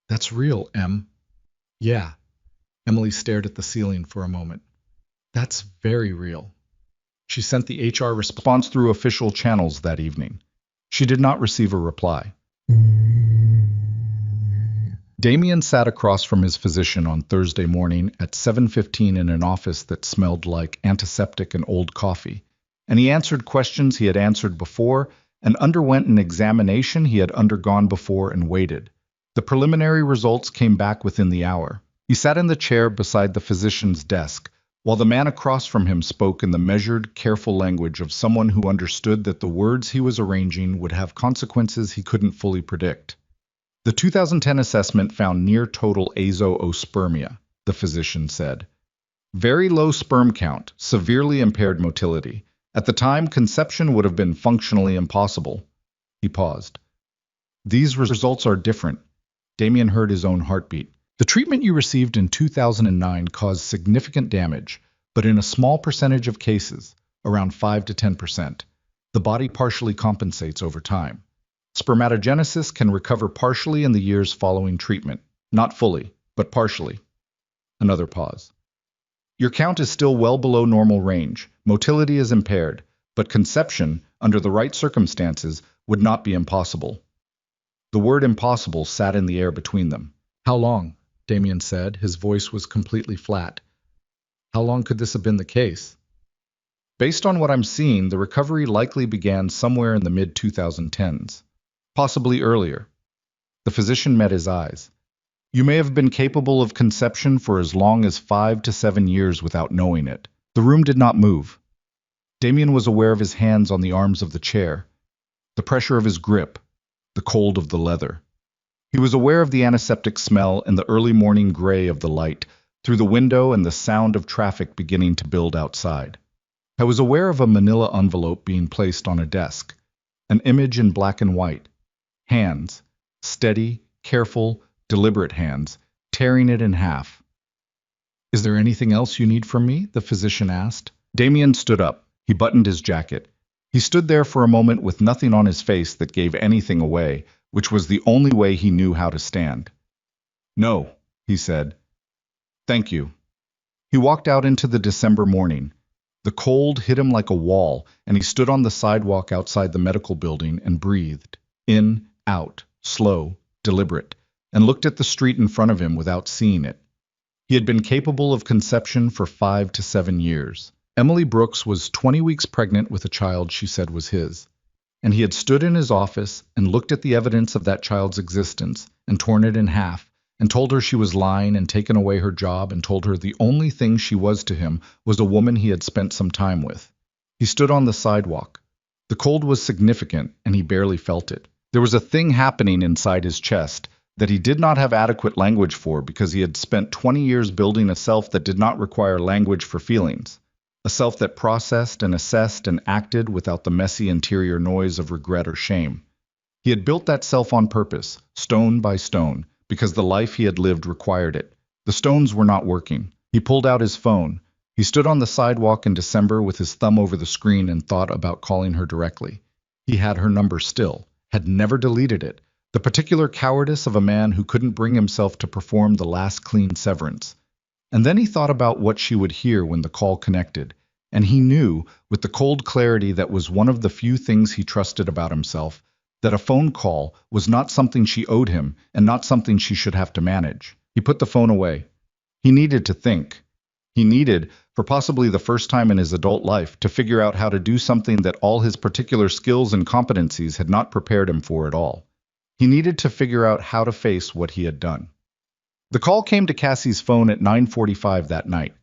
That's real, Em. Yeah. Emily stared at the ceiling for a moment. That's very real. She sent the HR response through official channels that evening. She did not receive a reply. Damien sat across from his physician on Thursday morning at 7:15 in an office that smelled like antiseptic and old coffee, and he answered questions he had answered before and underwent an examination he had undergone before and waited. The preliminary results came back within the hour. He sat in the chair beside the physician's desk, while the man across from him spoke in the measured, careful language of someone who understood that the words he was arranging would have consequences he couldn't fully predict. The 2010 assessment found near total azoospermia, the physician said. Very low sperm count, severely impaired motility. At the time, conception would have been functionally impossible. He paused. These results are different. Damien heard his own heartbeat. The treatment you received in 2009 caused significant damage, but in a small percentage of cases, around 5 to 10%, the body partially compensates over time. Spermatogenesis can recover partially in the years following treatment. Not fully, but partially. Another pause. Your count is still well below normal range. Motility is impaired, but conception, under the right circumstances, would not be impossible. The word impossible sat in the air between them. How long? Damien said. His voice was completely flat. How long could this have been the case? Based on what I'm seeing, the recovery likely began somewhere in the mid-2010s. Possibly earlier. The physician met his eyes. You may have been capable of conception for as long as 5 to 7 years without knowing it. The room did not move. Damien was aware of his hands on the arms of the chair, the pressure of his grip, the cold of the leather. He was aware of the antiseptic smell and the early morning gray of the light through the window and the sound of traffic beginning to build outside. I was aware of a manila envelope being placed on a desk, an image in black and white, hands, steady, careful, deliberate hands, tearing it in half. Is there anything else you need from me? The physician asked. Damien stood up. He buttoned his jacket. He stood there for a moment with nothing on his face that gave anything away, which was the only way he knew how to stand. No, he said. Thank you. He walked out into the December morning. The cold hit him like a wall, and he stood on the sidewalk outside the medical building and breathed. In, out, slow, deliberate, and looked at the street in front of him without seeing it. He had been capable of conception for 5 to 7 years. Emily Brooks was 20 weeks pregnant with a child she said was his. And he had stood in his office and looked at the evidence of that child's existence and torn it in half and told her she was lying and taken away her job and told her the only thing she was to him was a woman he had spent some time with. He stood on the sidewalk. The cold was significant and he barely felt it. There was a thing happening inside his chest that he did not have adequate language for because he had spent 20 years building a self that did not require language for feelings. A self that processed and assessed and acted without the messy interior noise of regret or shame. He had built that self on purpose, stone by stone, because the life he had lived required it. The stones were not working. He pulled out his phone. He stood on the sidewalk in December with his thumb over the screen and thought about calling her directly. He had her number still, had never deleted it. The particular cowardice of a man who couldn't bring himself to perform the last clean severance. And then he thought about what she would hear when the call connected, and he knew, with the cold clarity that was one of the few things he trusted about himself, that a phone call was not something she owed him and not something she should have to manage. He put the phone away. He needed to think. He needed, for possibly the first time in his adult life, to figure out how to do something that all his particular skills and competencies had not prepared him for at all. He needed to figure out how to face what he had done. The call came to Cassie's phone at 9:45 that night.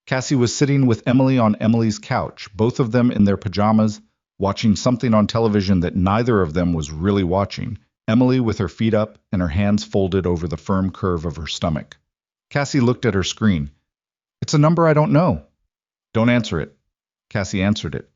Cassie was sitting with Emily on Emily's couch, both of them in their pajamas, watching something on television that neither of them was really watching, Emily with her feet up and her hands folded over the firm curve of her stomach. Cassie looked at her screen. It's a number I don't know. Don't answer it. Cassie answered it.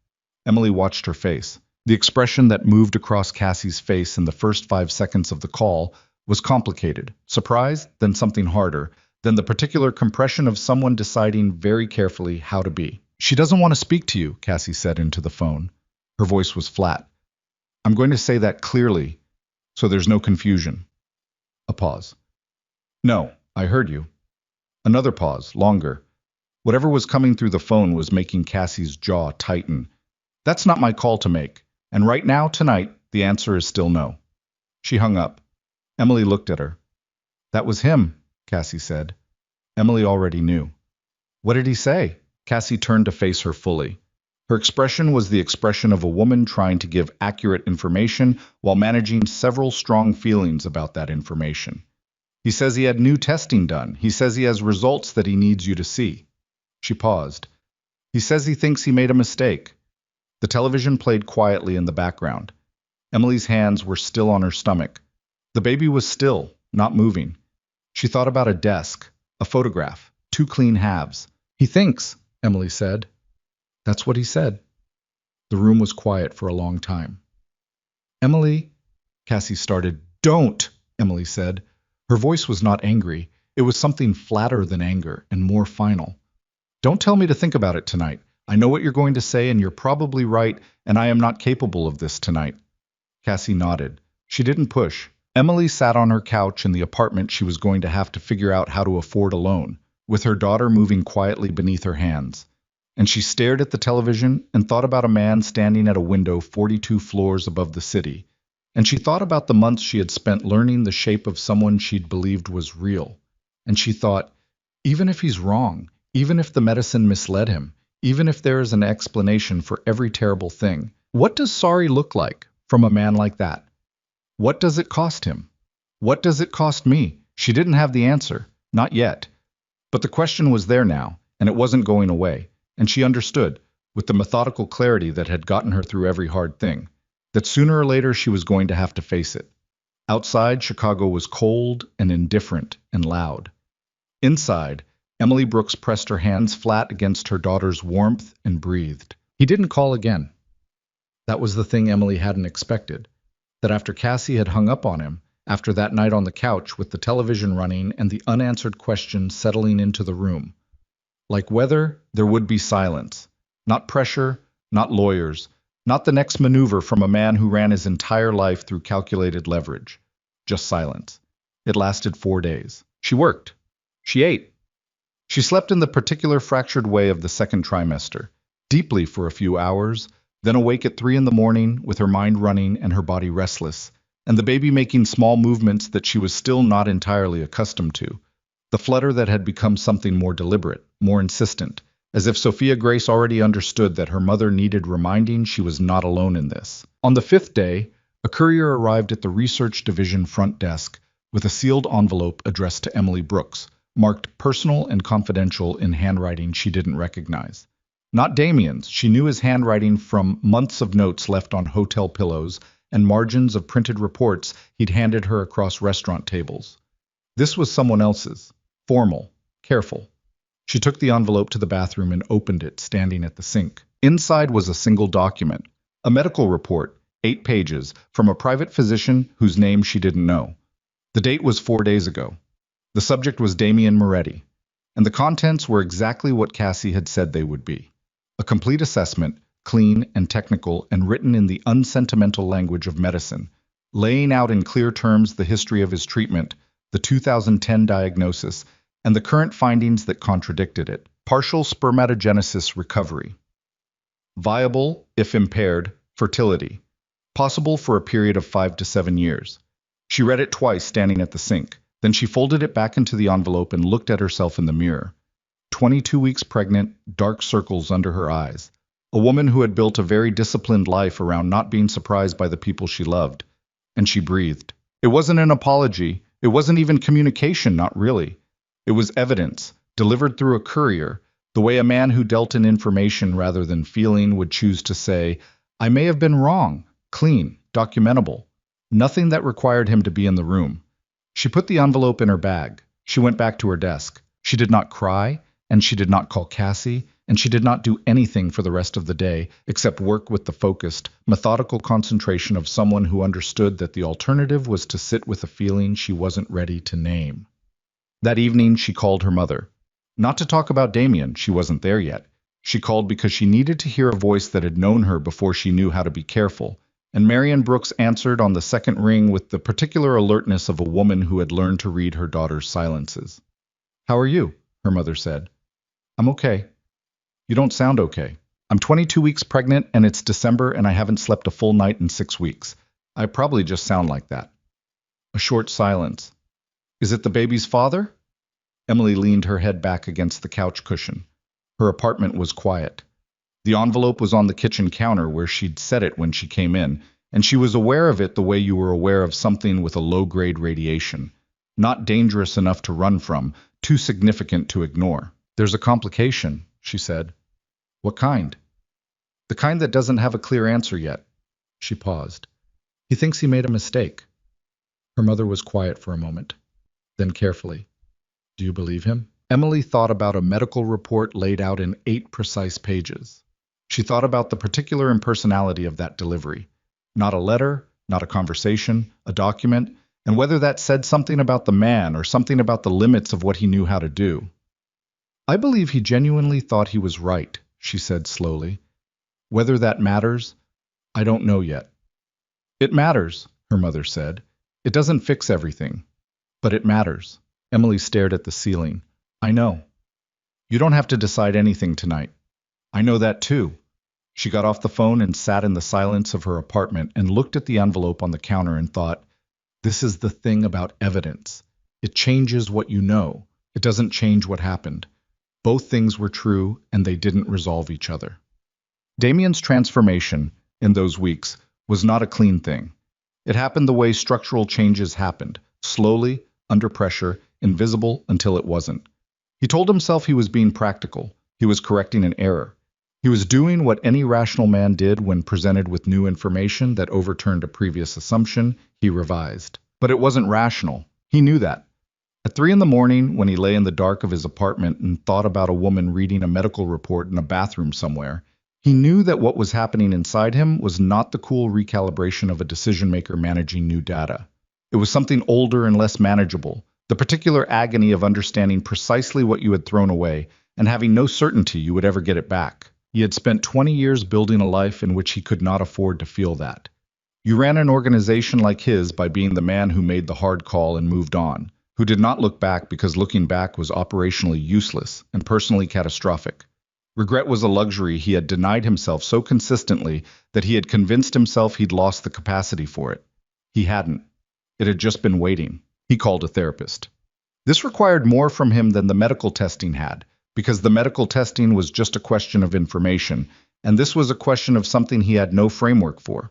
Emily watched her face. The expression that moved across Cassie's face in the first 5 seconds of the call was complicated, surprise, then something harder, then the particular compression of someone deciding very carefully how to be. She doesn't want to speak to you, Cassie said into the phone. Her voice was flat. I'm going to say that clearly, so there's no confusion. A pause. No, I heard you. Another pause, longer. Whatever was coming through the phone was making Cassie's jaw tighten. That's not my call to make. And right now, tonight, the answer is still no. She hung up. Emily looked at her. That was him, Cassie said. Emily already knew. What did he say? Cassie turned to face her fully. Her expression was the expression of a woman trying to give accurate information while managing several strong feelings about that information. He says he had new testing done. He says he has results that he needs you to see. She paused. He says he thinks he made a mistake. The television played quietly in the background. Emily's hands were still on her stomach. The baby was still, not moving. She thought about a desk, a photograph, two clean halves. He thinks, Emily said. That's what he said. The room was quiet for a long time. Emily, Cassie started. Don't, Emily said. Her voice was not angry. It was something flatter than anger and more final. Don't tell me to think about it tonight. I know what you're going to say, and you're probably right, and I am not capable of this tonight. Cassie nodded. She didn't push. Emily sat on her couch in the apartment she was going to have to figure out how to afford alone, with her daughter moving quietly beneath her hands. And she stared at the television and thought about a man standing at a window 42 floors above the city. And she thought about the months she had spent learning the shape of someone she'd believed was real. And she thought, even if he's wrong, even if the medicine misled him, even if there is an explanation for every terrible thing, what does sorry look like from a man like that? What does it cost him? What does it cost me? She didn't have the answer, not yet. But the question was there now, and it wasn't going away. And she understood, with the methodical clarity that had gotten her through every hard thing, that sooner or later she was going to have to face it. Outside, Chicago was cold and indifferent and loud. Inside, Emily Brooks pressed her hands flat against her daughter's warmth and breathed. He didn't call again. That was the thing Emily hadn't expected. That after Cassie had hung up on him, after that night on the couch with the television running and the unanswered questions settling into the room, like weather, there would be silence. Not pressure, not lawyers, not the next maneuver from a man who ran his entire life through calculated leverage. Just silence. It lasted 4 days. She worked. She ate. She slept in the particular fractured way of the second trimester, deeply for a few hours, then awake at 3 in the morning with her mind running and her body restless, and the baby making small movements that she was still not entirely accustomed to. The flutter that had become something more deliberate, more insistent, as if Sophia Grace already understood that her mother needed reminding she was not alone in this. On the 5th day, a courier arrived at the research division front desk with a sealed envelope addressed to Emily Brooks, marked personal and confidential in handwriting she didn't recognize. Not Damien's. She knew his handwriting from months of notes left on hotel pillows and margins of printed reports he'd handed her across restaurant tables. This was someone else's. Formal, careful. She took the envelope to the bathroom and opened it, standing at the sink. Inside was a single document, a medical report, 8 pages, from a private physician whose name she didn't know. The date was 4 days ago. The subject was Damien Moretti, and the contents were exactly what Cassie had said they would be. A complete assessment, clean and technical and written in the unsentimental language of medicine, laying out in clear terms the history of his treatment, the 2010 diagnosis, and the current findings that contradicted it. Partial spermatogenesis recovery. Viable, if impaired, fertility. Possible for a period of 5 to 7 years. She read it twice standing at the sink. Then she folded it back into the envelope and looked at herself in the mirror. 22 weeks pregnant, dark circles under her eyes. A woman who had built a very disciplined life around not being surprised by the people she loved. And she breathed. It wasn't an apology. It wasn't even communication, not really. It was evidence, delivered through a courier, the way a man who dealt in information rather than feeling would choose to say, I may have been wrong, clean, documentable. Nothing that required him to be in the room. She put the envelope in her bag. She went back to her desk. She did not cry, and she did not call Cassie, and she did not do anything for the rest of the day except work with the focused, methodical concentration of someone who understood that the alternative was to sit with a feeling she wasn't ready to name. That evening, she called her mother. Not to talk about Damien, she wasn't there yet. She called because she needed to hear a voice that had known her before she knew how to be careful, And Marion Brooks answered on the second ring with the particular alertness of a woman who had learned to read her daughter's silences. "How are you?" her mother said. "I'm okay." "You don't sound okay." "I'm 22 weeks pregnant and it's December and I haven't slept a full night in 6 weeks. I probably just sound like that." A short silence. "Is it the baby's father?" Emily leaned her head back against the couch cushion. Her apartment was quiet. The envelope was on the kitchen counter where she'd set it when she came in, and she was aware of it the way you were aware of something with a low-grade radiation. Not dangerous enough to run from, too significant to ignore. "There's a complication," she said. "What kind?" "The kind that doesn't have a clear answer yet." She paused. "He thinks he made a mistake." Her mother was quiet for a moment. Then carefully, "Do you believe him?" Emily thought about a medical report laid out in 8 precise pages. She thought about the particular impersonality of that delivery. Not a letter, not a conversation, a document, and whether that said something about the man or something about the limits of what he knew how to do. "I believe he genuinely thought he was right," she said slowly. "Whether that matters, I don't know yet." "It matters," her mother said. "It doesn't fix everything, but it matters." Emily stared at the ceiling. "I know. You don't have to decide anything tonight. I know that too." She got off the phone and sat in the silence of her apartment and looked at the envelope on the counter and thought, this is the thing about evidence. It changes what you know. It doesn't change what happened. Both things were true and they didn't resolve each other. Damien's transformation, in those weeks, was not a clean thing. It happened the way structural changes happened, slowly, under pressure, invisible until it wasn't. He told himself he was being practical. He was correcting an error. He was doing what any rational man did when presented with new information that overturned a previous assumption. He revised. But it wasn't rational. He knew that. At 3 in the morning, when he lay in the dark of his apartment and thought about a woman reading a medical report in a bathroom somewhere, he knew that what was happening inside him was not the cool recalibration of a decision-maker managing new data. It was something older and less manageable, the particular agony of understanding precisely what you had thrown away and having no certainty you would ever get it back. He had spent 20 years building a life in which he could not afford to feel that. You ran an organization like his by being the man who made the hard call and moved on, who did not look back because looking back was operationally useless and personally catastrophic. Regret was a luxury he had denied himself so consistently that he had convinced himself he'd lost the capacity for it. He hadn't. It had just been waiting. He called a therapist. This required more from him than the medical testing had, because the medical testing was just a question of information, and this was a question of something he had no framework for.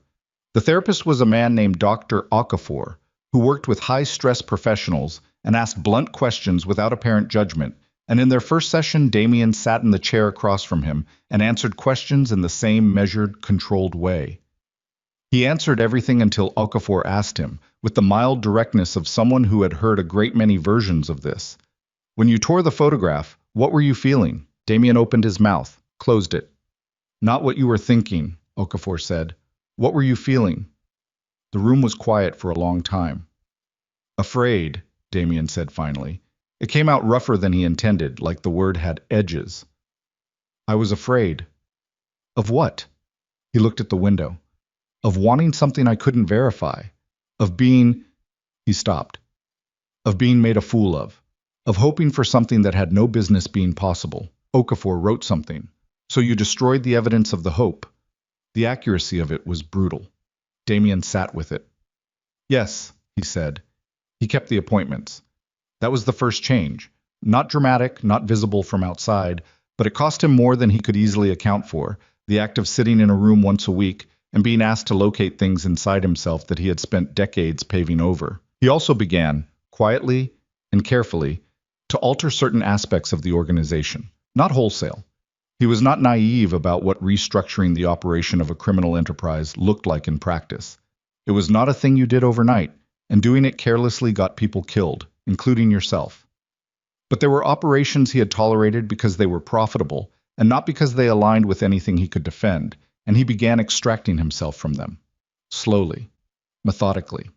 The therapist was a man named Dr. Okafor, who worked with high-stress professionals and asked blunt questions without apparent judgment, and in their first session, Damien sat in the chair across from him and answered questions in the same measured, controlled way. He answered everything until Okafor asked him, with the mild directness of someone who had heard a great many versions of this. "When you tore the photograph, what were you feeling?" Damien opened his mouth, closed it. "Not what you were thinking," Okafor said. "What were you feeling?" The room was quiet for a long time. "Afraid," Damien said finally. It came out rougher than he intended, like the word had edges. "I was afraid." "Of what?" He looked at the window. "Of wanting something I couldn't verify. Of being—" He stopped. "Of being made a fool of. Of hoping for something that had no business being possible." Okafor wrote something. "So you destroyed the evidence of the hope." The accuracy of it was brutal. Damien sat with it. "Yes," he said. He kept the appointments. That was the first change. Not dramatic, not visible from outside, but it cost him more than he could easily account for, the act of sitting in a room once a week and being asked to locate things inside himself that he had spent decades paving over. He also began, quietly and carefully, to alter certain aspects of the organization, not wholesale. He was not naive about what restructuring the operation of a criminal enterprise looked like in practice. It was not a thing you did overnight, and doing it carelessly got people killed, including yourself. But there were operations he had tolerated because they were profitable, and not because they aligned with anything he could defend, and he began extracting himself from them. Slowly, methodically.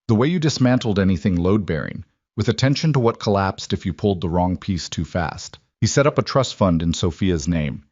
The way you dismantled anything load-bearing, with attention to what collapsed if you pulled the wrong piece too fast. He set up a trust fund in Sophia's name.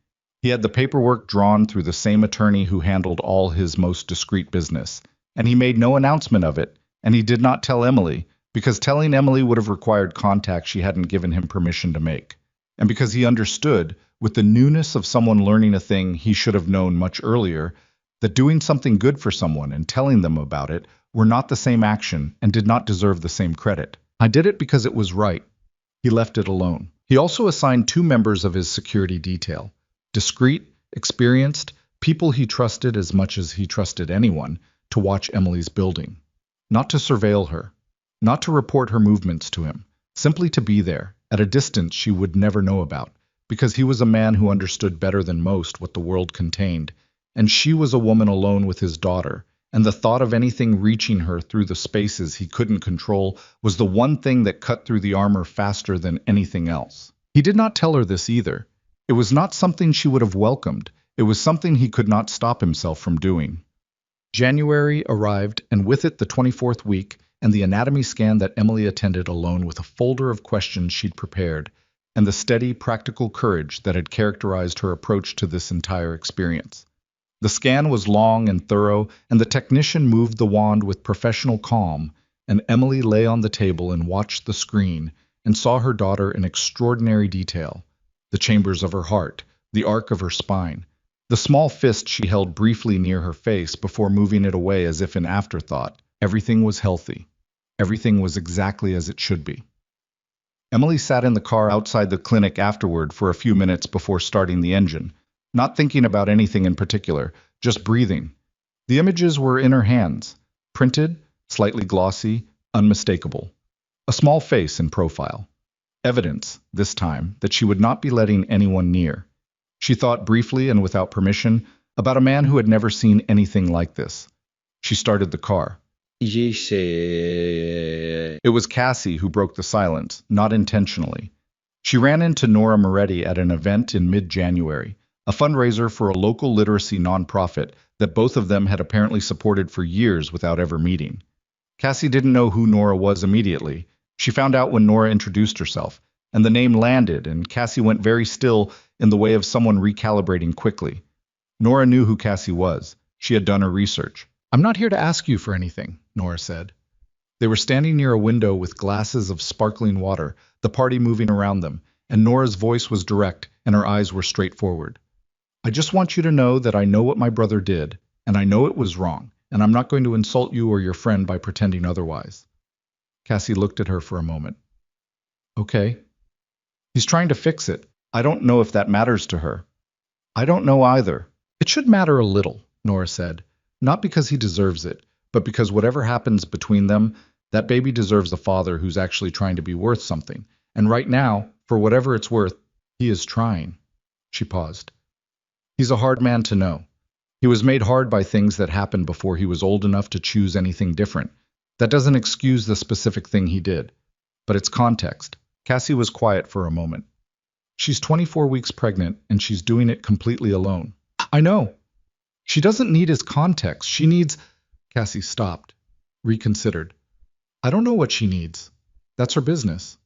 He had the paperwork drawn through the same attorney who handled all his most discreet business, and he made no announcement of it, and he did not tell Emily, because telling Emily would have required contact she hadn't given him permission to make, and because he understood, with the newness of someone learning a thing he should have known much earlier, that doing something good for someone and telling them about it were not the same action and did not deserve the same credit. I did it because it was right. He left it alone. He also assigned 2 members of his security detail, discreet, experienced, people he trusted as much as he trusted anyone, to watch Emily's building. Not to surveil her, not to report her movements to him, simply to be there, at a distance she would never know about, because he was a man who understood better than most what the world contained, and she was a woman alone with his daughter, and the thought of anything reaching her through the spaces he couldn't control was the one thing that cut through the armor faster than anything else. He did not tell her this either. It was not something she would have welcomed. It was something he could not stop himself from doing. January arrived, and with it the 24th week, and the anatomy scan that Emily attended alone with a folder of questions she'd prepared, and the steady, practical courage that had characterized her approach to this entire experience. The scan was long and thorough, and the technician moved the wand with professional calm, and Emily lay on the table and watched the screen and saw her daughter in extraordinary detail. The chambers of her heart, the arc of her spine, the small fist she held briefly near her face before moving it away as if in afterthought. Everything was healthy. Everything was exactly as it should be. Emily sat in the car outside the clinic afterward for a few minutes before starting the engine, not thinking about anything in particular, just breathing. The images were in her hands, printed, slightly glossy, unmistakable. A small face in profile. Evidence, this time, that she would not be letting anyone near. She thought briefly and without permission about a man who had never seen anything like this. She started the car. It was Cassie who broke the silence, not intentionally. She ran into Nora Moretti at an event in mid-January, a fundraiser for a local literacy nonprofit that both of them had apparently supported for years without ever meeting. Cassie didn't know who Nora was immediately. She found out when Nora introduced herself, and the name landed, and Cassie went very still in the way of someone recalibrating quickly. Nora knew who Cassie was. She had done her research. "I'm not here to ask you for anything," Nora said. They were standing near a window with glasses of sparkling water, the party moving around them, and Nora's voice was direct and her eyes were straightforward. "I just want you to know that I know what my brother did, and I know it was wrong, and I'm not going to insult you or your friend by pretending otherwise." Cassie looked at her for a moment. "Okay. He's trying to fix it. I don't know if that matters to her." "I don't know either." "It should matter a little," Nora said. "Not because he deserves it, but because whatever happens between them, that baby deserves a father who's actually trying to be worth something. And right now, for whatever it's worth, he is trying." She paused. "He's a hard man to know. He was made hard by things that happened before he was old enough to choose anything different. That doesn't excuse the specific thing he did, but it's context." Cassie was quiet for a moment. "She's 24 weeks pregnant, and she's doing it completely alone." "I know. She doesn't need his context. She needs—" Cassie stopped, reconsidered. "I don't know what she needs. That's her business."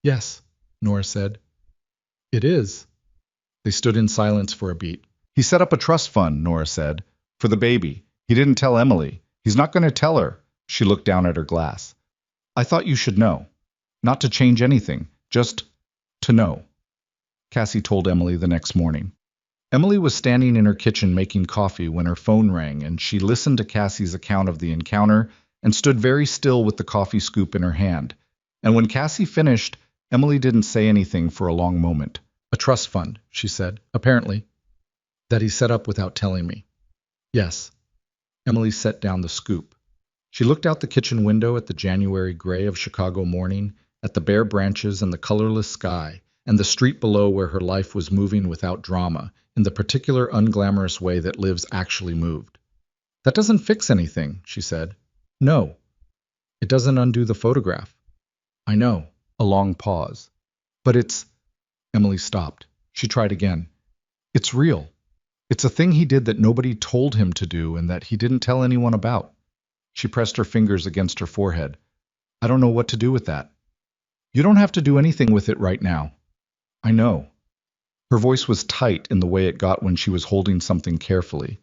"Yes," Nora said. "It is." They stood in silence for a beat. "He set up a trust fund," Nora said, "for the baby. He didn't tell Emily. He's not going to tell her." She looked down at her glass. "I thought you should know. Not to change anything, just to know." Cassie told Emily the next morning. Emily was standing in her kitchen making coffee when her phone rang, and she listened to Cassie's account of the encounter and stood very still with the coffee scoop in her hand. And when Cassie finished, Emily didn't say anything for a long moment. "A trust fund," she said, "apparently. That he set up without telling me." "Yes." Emily set down the scoop. She looked out the kitchen window at the January gray of Chicago morning, at the bare branches and the colorless sky, and the street below where her life was moving without drama, in the particular unglamorous way that lives actually moved. "That doesn't fix anything," she said. "No. It doesn't undo the photograph." "I know." A long pause. "But it's—" Emily stopped. She tried again. "It's real. It's a thing he did that nobody told him to do and that he didn't tell anyone about." She pressed her fingers against her forehead. "I don't know what to do with that." "You don't have to do anything with it right now." "I know." Her voice was tight in the way it got when she was holding something carefully.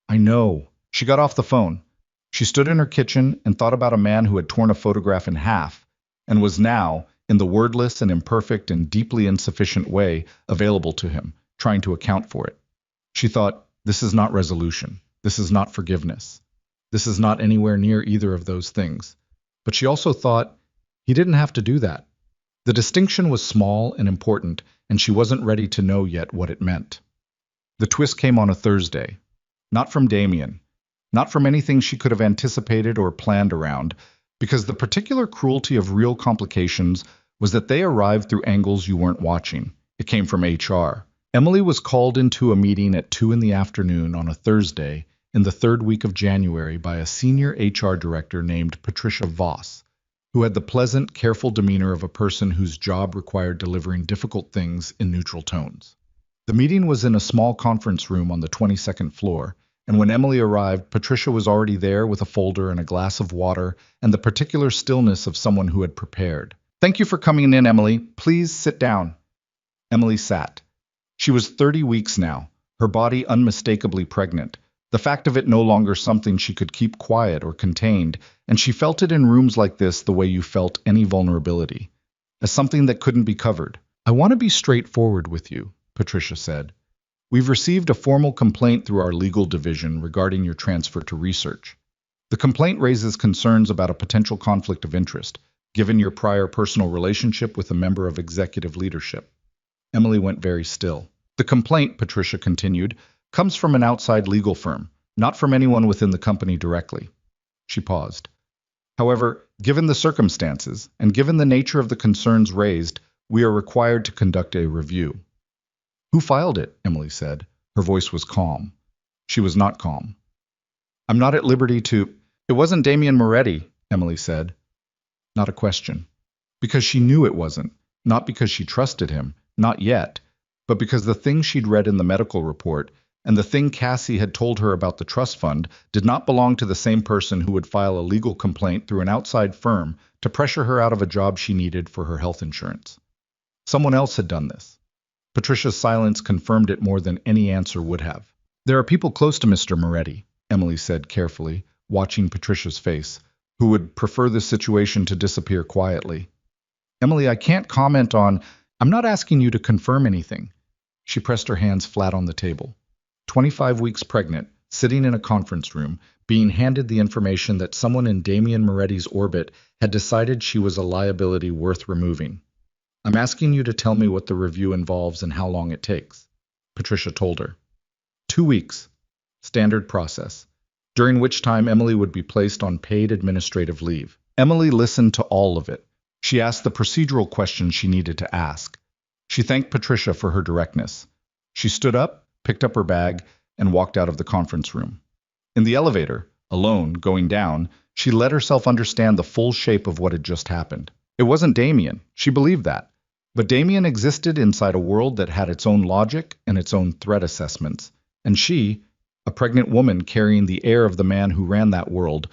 I know. She got off the phone. She stood in her kitchen and thought about a man who had torn a photograph in half and was now, in the wordless and imperfect and deeply insufficient way available to him, trying to account for it. She thought, this is not resolution. This is not forgiveness. This is not anywhere near either of those things. But she also thought, he didn't have to do that. The distinction was small and important, and she wasn't ready to know yet what it meant. The twist came on a Thursday. Not from Damien. Not from anything she could have anticipated or planned around, because the particular cruelty of real complications was that they arrived through angles you weren't watching. It came from HR. Emily was called into a meeting at 2 in the afternoon on a Thursday in the third week of January by a senior HR director named Patricia Voss, who had the pleasant, careful demeanor of a person whose job required delivering difficult things in neutral tones. The meeting was in a small conference room on the 22nd floor, and when Emily arrived, Patricia was already there with a folder and a glass of water and the particular stillness of someone who had prepared. Thank you for coming in, Emily. Please sit down. Emily sat. She was 30 weeks now, her body unmistakably pregnant. The fact of it no longer something she could keep quiet or contained, and she felt it in rooms like this the way you felt any vulnerability, as something that couldn't be covered. I want to be straightforward with you, Patricia said. We've received a formal complaint through our legal division regarding your transfer to research. The complaint raises concerns about a potential conflict of interest, given your prior personal relationship with a member of executive leadership. Emily went very still. The complaint, Patricia continued, comes from an outside legal firm, not from anyone within the company directly. She paused. However, given the circumstances, and given the nature of the concerns raised, we are required to conduct a review. Who filed it? Emily said. Her voice was calm. She was not calm. I'm not at liberty to... It wasn't Damien Moretti, Emily said. Not a question. Because she knew it wasn't. Not because she trusted him. Not yet. But because the thing she'd read in the medical report and the thing Cassie had told her about the trust fund did not belong to the same person who would file a legal complaint through an outside firm to pressure her out of a job she needed for her health insurance. Someone else had done this. Patricia's silence confirmed it more than any answer would have. There are people close to Mr. Moretti, Emily said carefully, watching Patricia's face, who would prefer this situation to disappear quietly. Emily, I can't comment on... I'm not asking you to confirm anything. She pressed her hands flat on the table. 25 weeks pregnant, sitting in a conference room, being handed the information that someone in Damien Moretti's orbit had decided she was a liability worth removing. I'm asking you to tell me what the review involves and how long it takes, Patricia told her. 2 weeks. Standard process. During which time Emily would be placed on paid administrative leave. Emily listened to all of it. She asked the procedural questions she needed to ask. She thanked Patricia for her directness. She stood up, picked up her bag, and walked out of the conference room. In the elevator, alone, going down, she let herself understand the full shape of what had just happened. It wasn't Damien. She believed that. But Damien existed inside a world that had its own logic and its own threat assessments. And she, a pregnant woman carrying the air of the man who ran that world,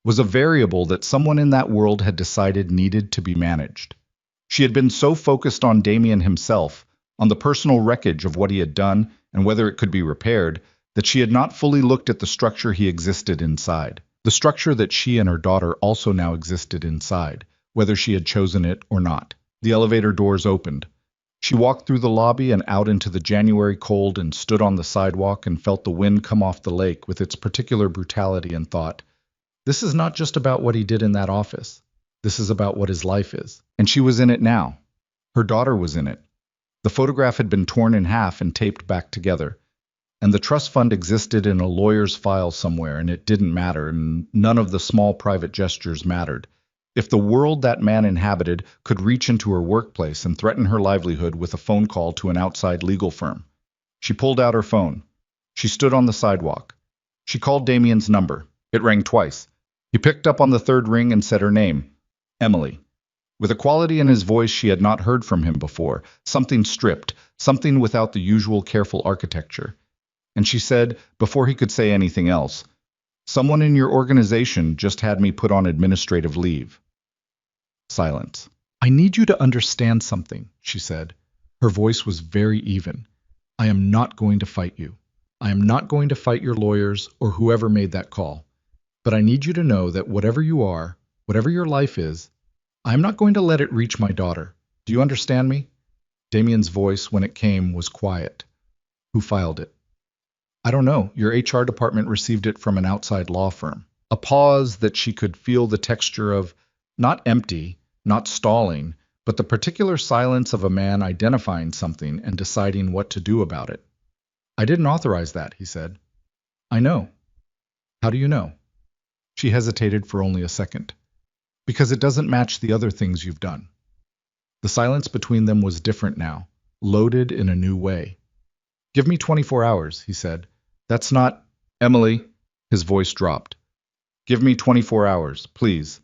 was a variable that someone in that world had decided needed to be managed. She had been so focused on Damien himself, on the personal wreckage of what he had done and whether it could be repaired, that she had not fully looked at the structure he existed inside, the structure that she and her daughter also now existed inside, whether she had chosen it or not. The elevator doors opened. She walked through the lobby and out into the January cold and stood on the sidewalk and felt the wind come off the lake with its particular brutality and thought, this is not just about what he did in that office. This is about what his life is. And she was in it now. Her daughter was in it. The photograph had been torn in half and taped back together. And the trust fund existed in a lawyer's file somewhere, and it didn't matter, and none of the small private gestures mattered. If the world that man inhabited could reach into her workplace and threaten her livelihood with a phone call to an outside legal firm. She pulled out her phone. She stood on the sidewalk. She called Damien's number. It rang twice. He picked up on the third ring and said her name, Emily. With a quality in his voice she had not heard from him before, something stripped, something without the usual careful architecture. And she said, before he could say anything else, someone in your organization just had me put on administrative leave. Silence. I need you to understand something, she said. Her voice was very even. I am not going to fight you. I am not going to fight your lawyers or whoever made that call. But I need you to know that whatever you are, whatever your life is, I am not going to let it reach my daughter. Do you understand me? Damien's voice, when it came, was quiet. Who filed it? I don't know. Your HR department received it from an outside law firm. A pause that she could feel the texture of, not empty, not stalling, but the particular silence of a man identifying something and deciding what to do about it. I didn't authorize that, he said. I know. How do you know? She hesitated for only a second. Because it doesn't match the other things you've done. The silence between them was different now, loaded in a new way. Give me 24 hours, he said. That's not... Emily, his voice dropped. Give me 24 hours, please.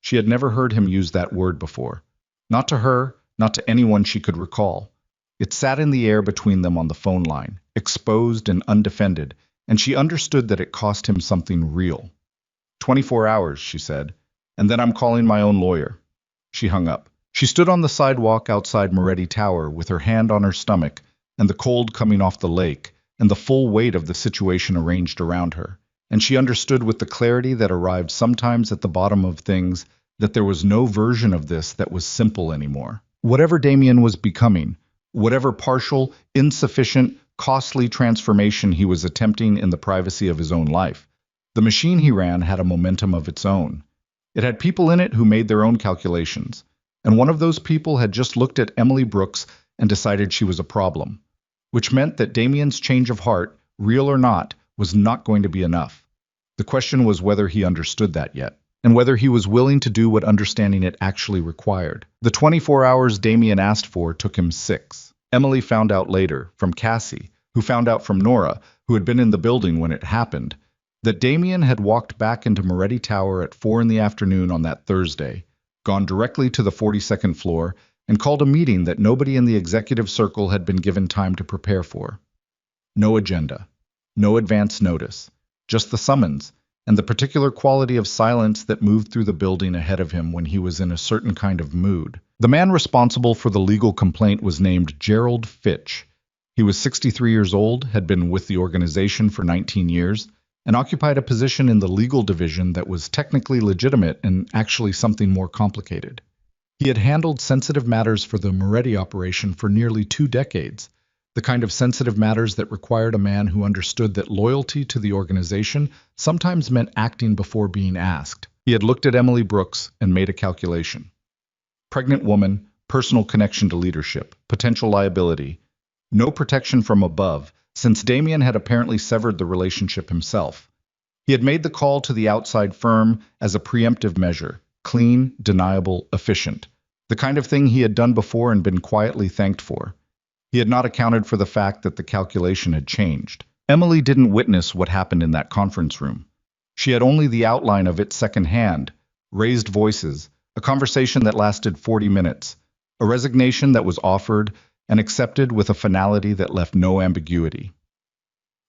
She had never heard him use that word before. Not to her, not to anyone she could recall. It sat in the air between them on the phone line, exposed and undefended, and she understood that it cost him something real. 24 hours, she said, and then I'm calling my own lawyer. She hung up. She stood on the sidewalk outside Moretti Tower with her hand on her stomach and the cold coming off the lake and the full weight of the situation arranged around her. And she understood with the clarity that arrived sometimes at the bottom of things that there was no version of this that was simple anymore. Whatever Damien was becoming, whatever partial, insufficient, costly transformation he was attempting in the privacy of his own life, the machine he ran had a momentum of its own. It had people in it who made their own calculations, and one of those people had just looked at Emily Brooks and decided she was a problem, which meant that Damien's change of heart, real or not, was not going to be enough. The question was whether he understood that yet, and whether he was willing to do what understanding it actually required. The 24 hours Damien asked for took him 6. Emily found out later, from Cassie, who found out from Nora, who had been in the building when it happened, that Damien had walked back into Moretti Tower at 4 in the afternoon on that Thursday, gone directly to the 42nd floor, and called a meeting that nobody in the executive circle had been given time to prepare for. No agenda, no advance notice, just the summons, and the particular quality of silence that moved through the building ahead of him when he was in a certain kind of mood. The man responsible for the legal complaint was named Gerald Fitch. He was 63 years old, had been with the organization for 19 years, and occupied a position in the legal division that was technically legitimate and actually something more complicated. He had handled sensitive matters for the Moretti operation for nearly 2 decades, the kind of sensitive matters that required a man who understood that loyalty to the organization sometimes meant acting before being asked. He had looked at Emily Brooks and made a calculation. Pregnant woman, personal connection to leadership, potential liability, no protection from above, since Damien had apparently severed the relationship himself. He had made the call to the outside firm as a preemptive measure, clean, deniable, efficient, the kind of thing he had done before and been quietly thanked for. He had not accounted for the fact that the calculation had changed. Emily didn't witness what happened in that conference room. She had only the outline of it secondhand, raised voices, a conversation that lasted 40 minutes, a resignation that was offered and accepted with a finality that left no ambiguity.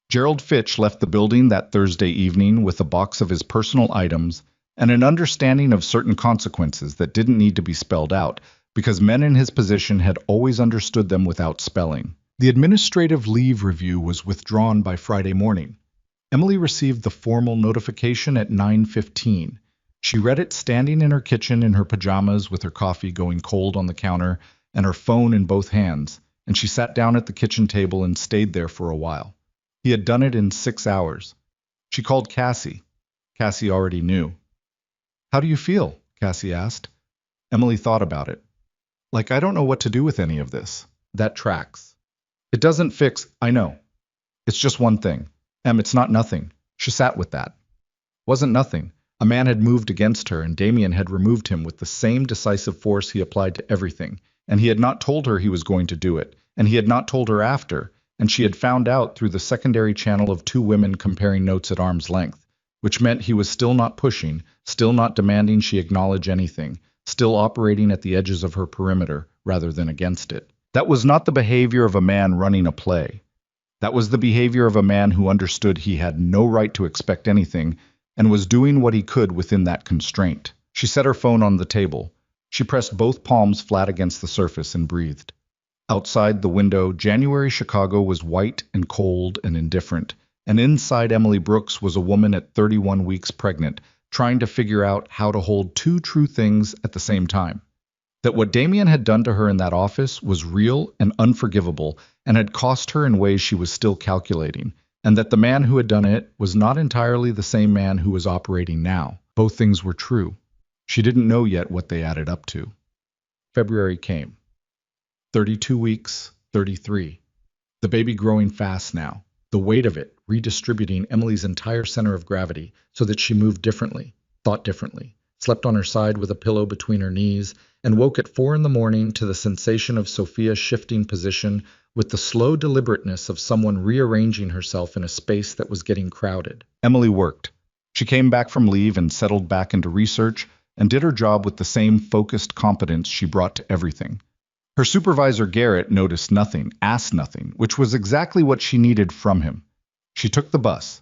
Gerald Fitch left the building that Thursday evening with a box of his personal items and an understanding of certain consequences that didn't need to be spelled out, because men in his position had always understood them without spelling. The administrative leave review was withdrawn by Friday morning. Emily received the formal notification at 9:15. She read it standing in her kitchen in her pajamas with her coffee going cold on the counter and her phone in both hands, and she sat down at the kitchen table and stayed there for a while. He had done it in 6 hours. She called Cassie. Cassie already knew. How do you feel? Cassie asked. Emily thought about it. Like, I don't know what to do with any of this. That tracks. It doesn't fix, I know. It's just one thing. It's not nothing. She sat with that. Wasn't nothing. A man had moved against her, and Damien had removed him with the same decisive force he applied to everything, and he had not told her he was going to do it, and he had not told her after, and she had found out through the secondary channel of 2 women comparing notes at arm's length, which meant he was still not pushing, still not demanding she acknowledge anything, still operating at the edges of her perimeter rather than against it. That was not the behavior of a man running a play. That was the behavior of a man who understood he had no right to expect anything and was doing what he could within that constraint. She set her phone on the table. She pressed both palms flat against the surface and breathed. Outside the window, January Chicago was white and cold and indifferent, and inside Emily Brooks was a woman at 31 weeks pregnant, trying to figure out how to hold two true things at the same time. That what Damien had done to her in that office was real and unforgivable, and had cost her in ways she was still calculating, and that the man who had done it was not entirely the same man who was operating now. Both things were true. She didn't know yet what they added up to. February came. 32 weeks, 33. The baby growing fast now, the weight of it redistributing Emily's entire center of gravity so that she moved differently, thought differently, slept on her side with a pillow between her knees, and woke at 4 in the morning to the sensation of Sophia shifting position with the slow deliberateness of someone rearranging herself in a space that was getting crowded. Emily worked. She came back from leave and settled back into research and did her job with the same focused competence she brought to everything. Her supervisor Garrett noticed nothing, asked nothing, which was exactly what she needed from him. She took the bus.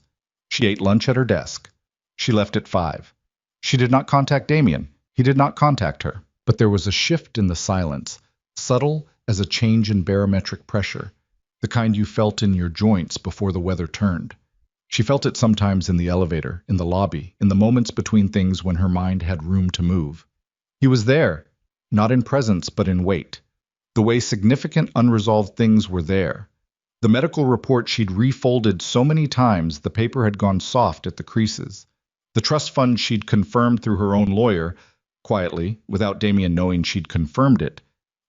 She ate lunch at her desk. She left at 5. She did not contact Damien. He did not contact her. But there was a shift in the silence, subtle as a change in barometric pressure, the kind you felt in your joints before the weather turned. She felt it sometimes in the elevator, in the lobby, in the moments between things when her mind had room to move. He was there, not in presence but in weight. The way significant unresolved things were there. The medical report she'd refolded so many times the paper had gone soft at the creases. The trust fund she'd confirmed through her own lawyer, quietly, without Damien knowing she'd confirmed it,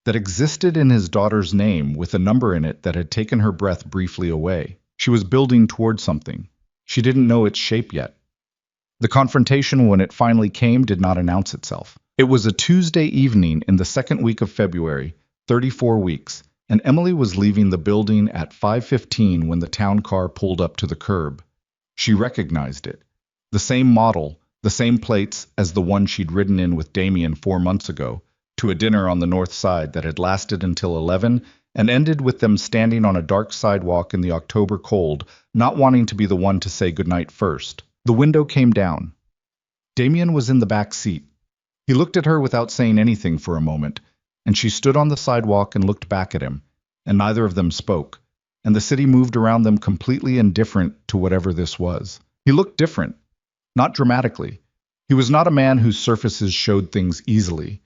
that existed in his daughter's name with a number in it that had taken her breath briefly away. She was building toward something. She didn't know its shape yet. The confrontation, when it finally came, did not announce itself. It was a Tuesday evening in the second week of February, 34 weeks, and Emily was leaving the building at 5:15 when the town car pulled up to the curb. She recognized it. The same model, the same plates as the one she'd ridden in with Damien 4 months ago, to a dinner on the north side that had lasted until 11 and ended with them standing on a dark sidewalk in the October cold, not wanting to be the one to say goodnight first. The window came down. Damien was in the back seat. He looked at her without saying anything for a moment, and she stood on the sidewalk and looked back at him, and neither of them spoke, and the city moved around them completely indifferent to whatever this was. He looked different, not dramatically. He was not a man whose surfaces showed things easily,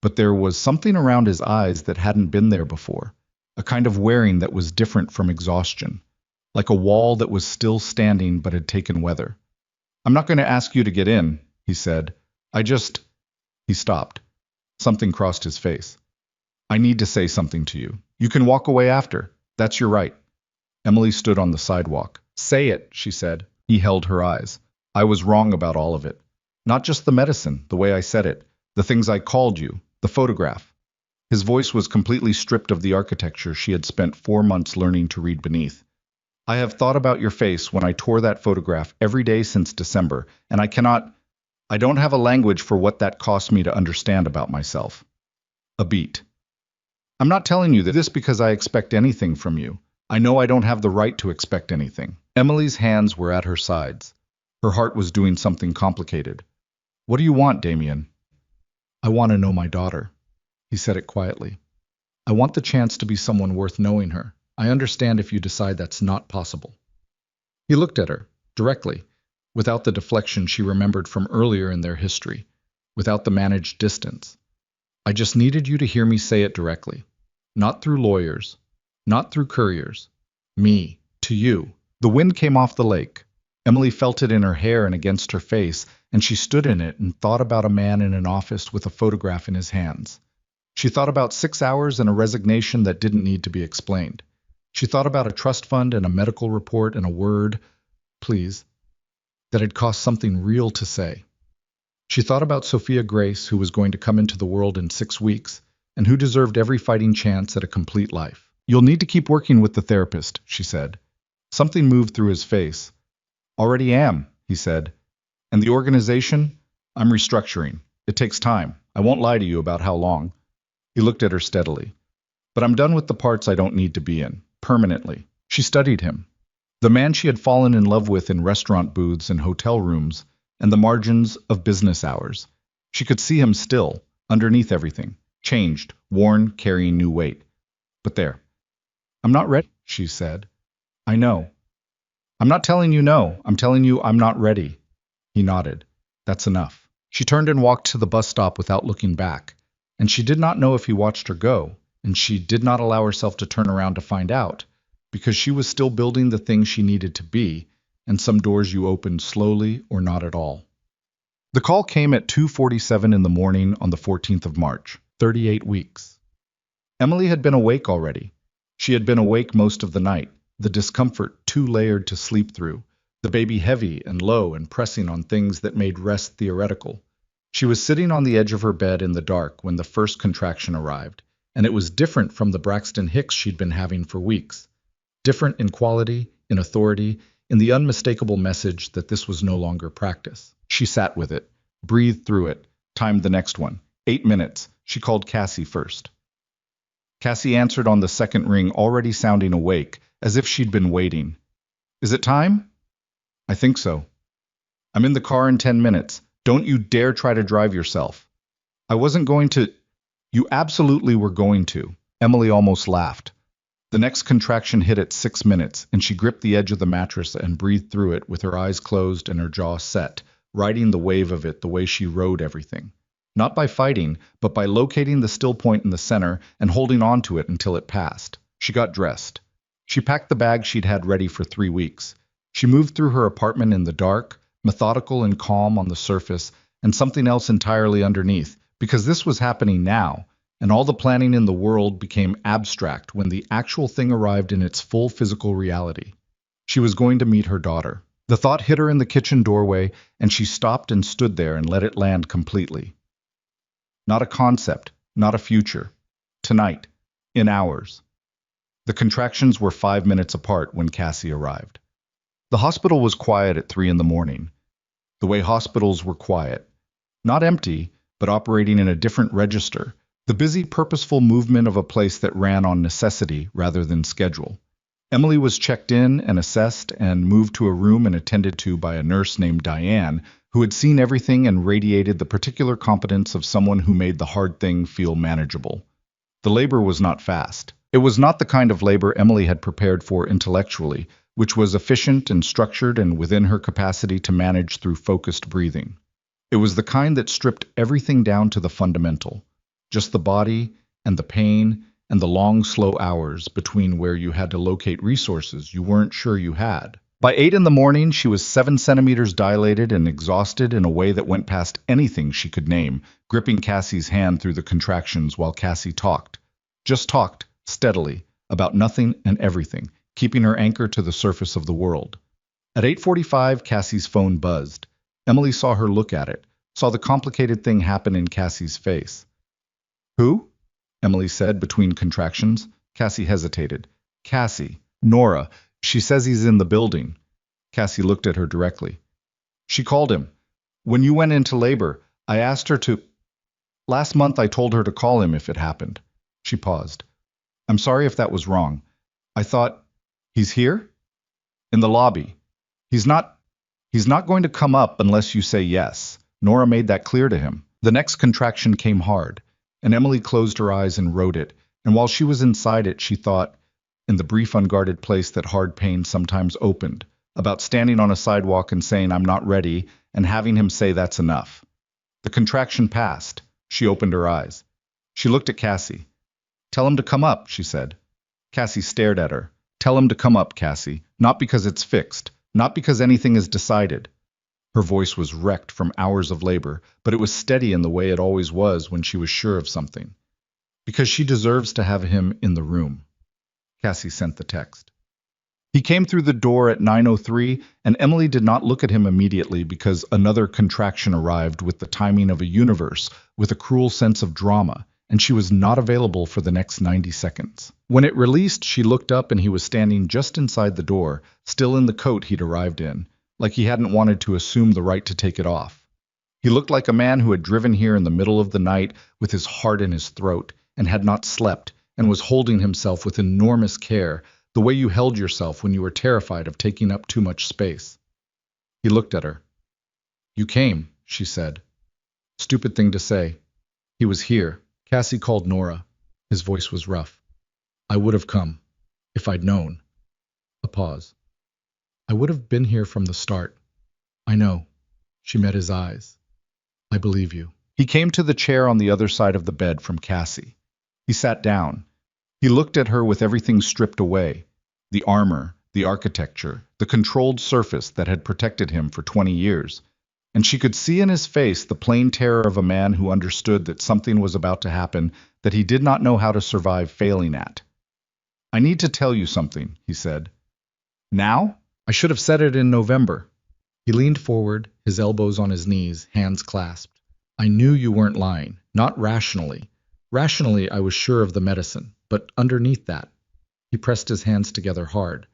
but there was something around his eyes that hadn't been there before, a kind of wearing that was different from exhaustion, like a wall that was still standing but had taken weather. "I'm not going to ask you to get in," he said. He stopped. Something crossed his face. "I need to say something to you. You can walk away after. That's your right." Emily stood on the sidewalk. "Say it," she said. He held her eyes. "I was wrong about all of it. Not just the medicine, the way I said it, the things I called you, the photograph." His voice was completely stripped of the architecture she had spent 4 months learning to read beneath. "I have thought about your face when I tore that photograph every day since December, and I don't have a language for what that cost me to understand about myself." A beat. "I'm not telling you this because I expect anything from you. I know I don't have the right to expect anything." Emily's hands were at her sides. Her heart was doing something complicated. "What do you want, Damien?" "I want to know my daughter." He said it quietly. "I want the chance to be someone worth knowing her. I understand if you decide that's not possible." He looked at her, directly, without the deflection she remembered from earlier in their history, without the managed distance. "I just needed you to hear me say it directly. Not through lawyers, not through couriers. Me, to you." The wind came off the lake. Emily felt it in her hair and against her face, and she stood in it and thought about a man in an office with a photograph in his hands. She thought about 6 hours and a resignation that didn't need to be explained. She thought about a trust fund and a medical report and a word, "Please," that had cost something real to say. She thought about Sophia Grace, who was going to come into the world in 6 weeks, and who deserved every fighting chance at a complete life. "You'll need to keep working with the therapist," she said. Something moved through his face. "Already am," he said. "And the organization? I'm restructuring. It takes time. I won't lie to you about how long." He looked at her steadily. "But I'm done with the parts I don't need to be in, permanently." She studied him. The man she had fallen in love with in restaurant booths and hotel rooms, and the margins of business hours. She could see him still, underneath everything, changed, worn, carrying new weight. But there. I'm not ready, she said. I know. I'm not telling you no. I'm telling you I'm not ready. He nodded. That's enough. She turned and walked to the bus stop without looking back. And she did not know if he watched her go, and she did not allow herself to turn around to find out, because she was still building the thing she needed to be, and some doors you opened slowly or not at all. The call came at 2:47 in the morning on the 14th of March, 38 weeks. Emily had been awake already. She had been awake most of the night, the discomfort too layered to sleep through, the baby heavy and low and pressing on things that made rest theoretical. She was sitting on the edge of her bed in the dark when the first contraction arrived, and it was different from the Braxton Hicks she'd been having for weeks. Different in quality, in authority, in the unmistakable message that this was no longer practice. She sat with it, breathed through it, timed the next one. 8 minutes. She called Cassie first. Cassie answered on the second ring, already sounding awake, as if she'd been waiting. Is it time? I think so. I'm in the car in 10 minutes. Don't you dare try to drive yourself. I wasn't going to. You absolutely were going to. Emily almost laughed. The next contraction hit at 6 minutes, and she gripped the edge of the mattress and breathed through it with her eyes closed and her jaw set, riding the wave of it the way she rode everything. Not by fighting, but by locating the still point in the center and holding on to it until it passed. She got dressed. She packed the bag she'd had ready for 3 weeks. She moved through her apartment in the dark, methodical and calm on the surface, and something else entirely underneath, because this was happening now, and all the planning in the world became abstract when the actual thing arrived in its full physical reality. She was going to meet her daughter. The thought hit her in the kitchen doorway, and she stopped and stood there and let it land completely. Not a concept, not a future. Tonight, in hours. The contractions were 5 minutes apart when Cassie arrived. The hospital was quiet at 3 in the morning. The way hospitals were quiet. Not empty, but operating in a different register. The busy, purposeful movement of a place that ran on necessity rather than schedule. Emily was checked in and assessed and moved to a room and attended to by a nurse named Diane, who had seen everything and radiated the particular competence of someone who made the hard thing feel manageable. The labor was not fast. It was not the kind of labor Emily had prepared for intellectually, which was efficient and structured and within her capacity to manage through focused breathing. It was the kind that stripped everything down to the fundamental. Just the body and the pain and the long, slow hours between where you had to locate resources you weren't sure you had. By 8 in the morning, she was 7 centimeters dilated and exhausted in a way that went past anything she could name, gripping Cassie's hand through the contractions while Cassie talked. Just talked, steadily, about nothing and everything, keeping her anchor to the surface of the world. At 8:45, Cassie's phone buzzed. Emily saw her look at it, saw the complicated thing happen in Cassie's face. Who? Emily said between contractions. Cassie hesitated. Cassie. Nora. She says he's in the building. Cassie looked at her directly. She called him. When you went into labor, I asked her to. Last month I told her to call him if it happened. She paused. I'm sorry if that was wrong. I thought, he's here? In the lobby. He's not going to come up unless you say yes. Nora made that clear to him. The next contraction came hard, and Emily closed her eyes and wrote it, and while she was inside it, she thought, in the brief unguarded place that hard pain sometimes opened, about standing on a sidewalk and saying I'm not ready, and having him say that's enough. The contraction passed. She opened her eyes. She looked at Cassie. Tell him to come up, she said. Cassie stared at her. Tell him to come up, Cassie. Not because it's fixed. Not because anything is decided. Her voice was wrecked from hours of labor, but it was steady in the way it always was when she was sure of something. Because she deserves to have him in the room. Cassie sent the text. He came through the door at 9:03, and Emily did not look at him immediately because another contraction arrived with the timing of a universe, with a cruel sense of drama, and she was not available for the next 90 seconds. When it released, she looked up and he was standing just inside the door, still in the coat he'd arrived in, like he hadn't wanted to assume the right to take it off. He looked like a man who had driven here in the middle of the night with his heart in his throat, and had not slept, and was holding himself with enormous care, the way you held yourself when you were terrified of taking up too much space. He looked at her. You came, she said. Stupid thing to say. He was here. Cassie called Nora. His voice was rough. I would have come, if I'd known. A pause. I would have been here from the start. I know. She met his eyes. I believe you. He came to the chair on the other side of the bed from Cassie. He sat down. He looked at her with everything stripped away. The armor, the architecture, the controlled surface that had protected him for 20 years. And she could see in his face the plain terror of a man who understood that something was about to happen that he did not know how to survive failing at. I need to tell you something, he said. Now? I should have said it in November. He leaned forward, his elbows on his knees, hands clasped. I knew you weren't lying, not rationally. Rationally, I was sure of the medicine, but underneath that, he pressed his hands together hard.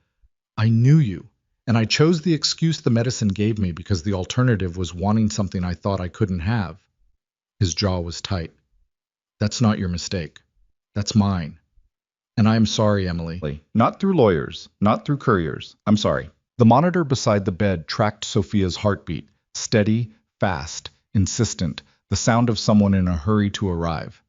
I knew you, and I chose the excuse the medicine gave me because the alternative was wanting something I thought I couldn't have. His jaw was tight. That's not your mistake. That's mine. And I am sorry, Emily. Not through lawyers, not through couriers. I'm sorry. The monitor beside the bed tracked Sophia's heartbeat, steady, fast, insistent, the sound of someone in a hurry to arrive.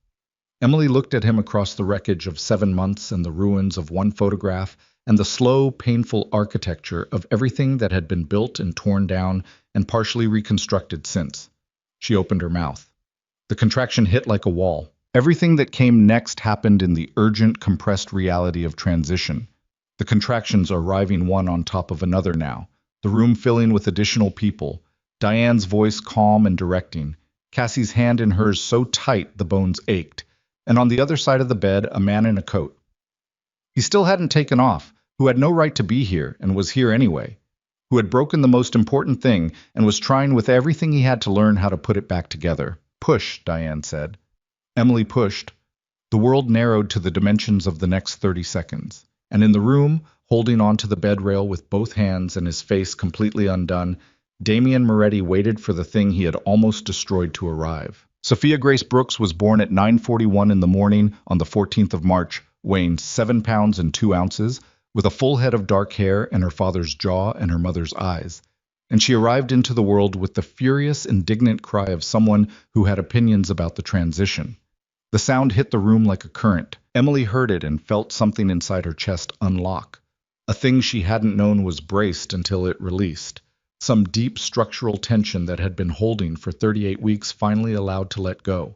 Emily looked at him across the wreckage of 7 months and the ruins of one photograph and the slow, painful architecture of everything that had been built and torn down and partially reconstructed since. She opened her mouth. The contraction hit like a wall. Everything that came next happened in the urgent, compressed reality of transition. The contractions arriving one on top of another now, the room filling with additional people, Diane's voice calm and directing, Cassie's hand in hers so tight the bones ached, and on the other side of the bed a man in a coat. He still hadn't taken off, who had no right to be here and was here anyway, who had broken the most important thing and was trying with everything he had to learn how to put it back together. Push, Diane said. Emily pushed. The world narrowed to the dimensions of the next 30 seconds. And in the room, holding onto the bed rail with both hands and his face completely undone, Damian Moretti waited for the thing he had almost destroyed to arrive. Sophia Grace Brooks was born at 9:41 in the morning on the 14th of March, weighing 7 pounds and 2 ounces, with a full head of dark hair and her father's jaw and her mother's eyes. And she arrived into the world with the furious, indignant cry of someone who had opinions about the transition. The sound hit the room like a current. Emily heard it and felt something inside her chest unlock. A thing she hadn't known was braced until it released. Some deep structural tension that had been holding for 38 weeks finally allowed to let go.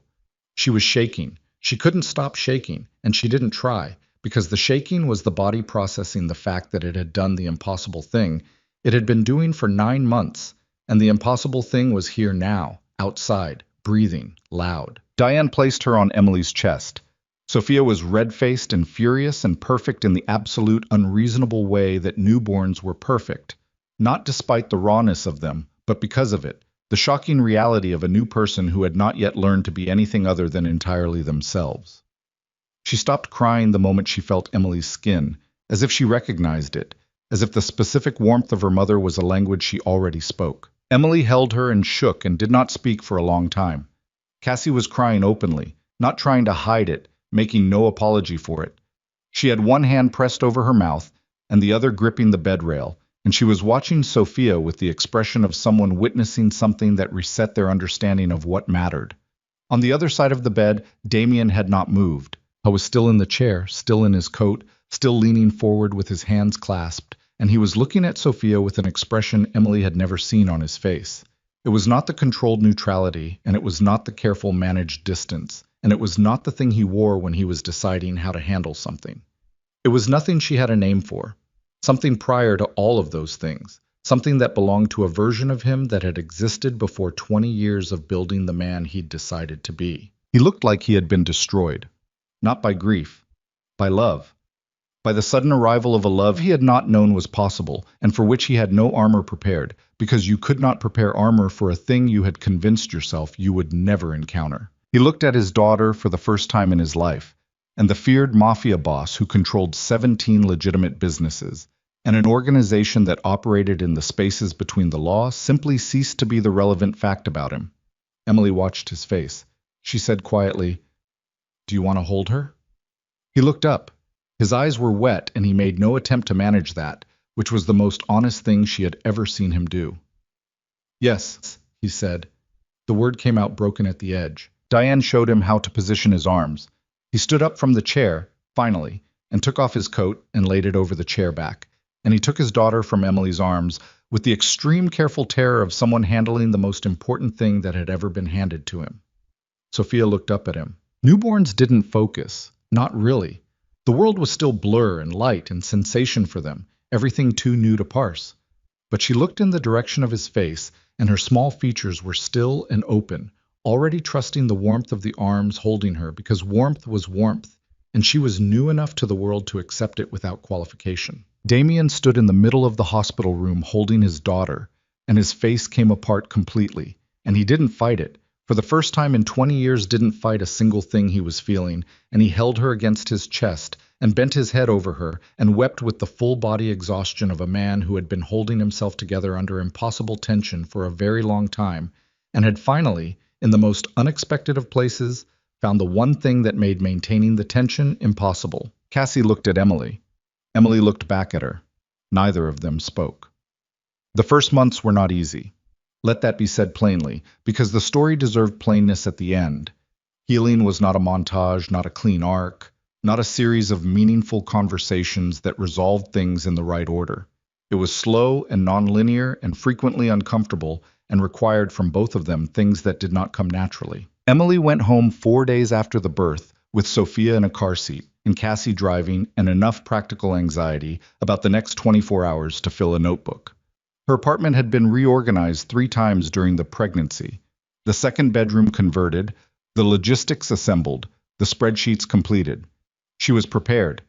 She was shaking. She couldn't stop shaking, and she didn't try, because the shaking was the body processing the fact that it had done the impossible thing it had been doing for 9 months, and the impossible thing was here now, outside, breathing, loud. Diane placed her on Emily's chest. Sophia was red-faced and furious and perfect in the absolute unreasonable way that newborns were perfect. Not despite the rawness of them, but because of it, the shocking reality of a new person who had not yet learned to be anything other than entirely themselves. She stopped crying the moment she felt Emily's skin, as if she recognized it, as if the specific warmth of her mother was a language she already spoke. Emily held her and shook and did not speak for a long time. Cassie was crying openly, not trying to hide it, making no apology for it. She had one hand pressed over her mouth and the other gripping the bed rail, and she was watching Sophia with the expression of someone witnessing something that reset their understanding of what mattered. On the other side of the bed, Damian had not moved. I was still in the chair, still in his coat, still leaning forward with his hands clasped, and he was looking at Sophia with an expression Emily had never seen on his face. It was not the controlled neutrality, and it was not the careful managed distance, and it was not the thing he wore when he was deciding how to handle something. It was nothing she had a name for, something prior to all of those things, something that belonged to a version of him that had existed before 20 years of building the man he'd decided to be. He looked like he had been destroyed, not by grief, by love. By the sudden arrival of a love he had not known was possible, and for which he had no armor prepared, because you could not prepare armor for a thing you had convinced yourself you would never encounter. He looked at his daughter for the first time in his life, and the feared Mafia boss who controlled 17 legitimate businesses, and an organization that operated in the spaces between the law simply ceased to be the relevant fact about him. Emily watched his face. She said quietly, "Do you want to hold her?" He looked up. His eyes were wet, and he made no attempt to manage that, which was the most honest thing she had ever seen him do. "Yes," he said. The word came out broken at the edge. Diane showed him how to position his arms. He stood up from the chair, finally, and took off his coat and laid it over the chair back, and he took his daughter from Emily's arms with the extreme careful terror of someone handling the most important thing that had ever been handed to him. Sophia looked up at him. Newborns didn't focus. Not really. The world was still blur and light and sensation for them, everything too new to parse. But she looked in the direction of his face, and her small features were still and open, already trusting the warmth of the arms holding her, because warmth was warmth, and she was new enough to the world to accept it without qualification. Damien stood in the middle of the hospital room holding his daughter, and his face came apart completely, and he didn't fight it. For the first time in 20 years didn't fight a single thing he was feeling, and he held her against his chest and bent his head over her and wept with the full-body exhaustion of a man who had been holding himself together under impossible tension for a very long time and had finally, in the most unexpected of places, found the one thing that made maintaining the tension impossible. Cassie looked at Emily. Emily looked back at her. Neither of them spoke. The first months were not easy. Let that be said plainly, because the story deserved plainness at the end. Healing was not a montage, not a clean arc, not a series of meaningful conversations that resolved things in the right order. It was slow and non-linear and frequently uncomfortable and required from both of them things that did not come naturally. Emily went home 4 days after the birth with Sophia in a car seat and Cassie driving and enough practical anxiety about the next 24 hours to fill a notebook. Her apartment had been reorganized 3 times during the pregnancy. The second bedroom converted, the logistics assembled, the spreadsheets completed. She was prepared.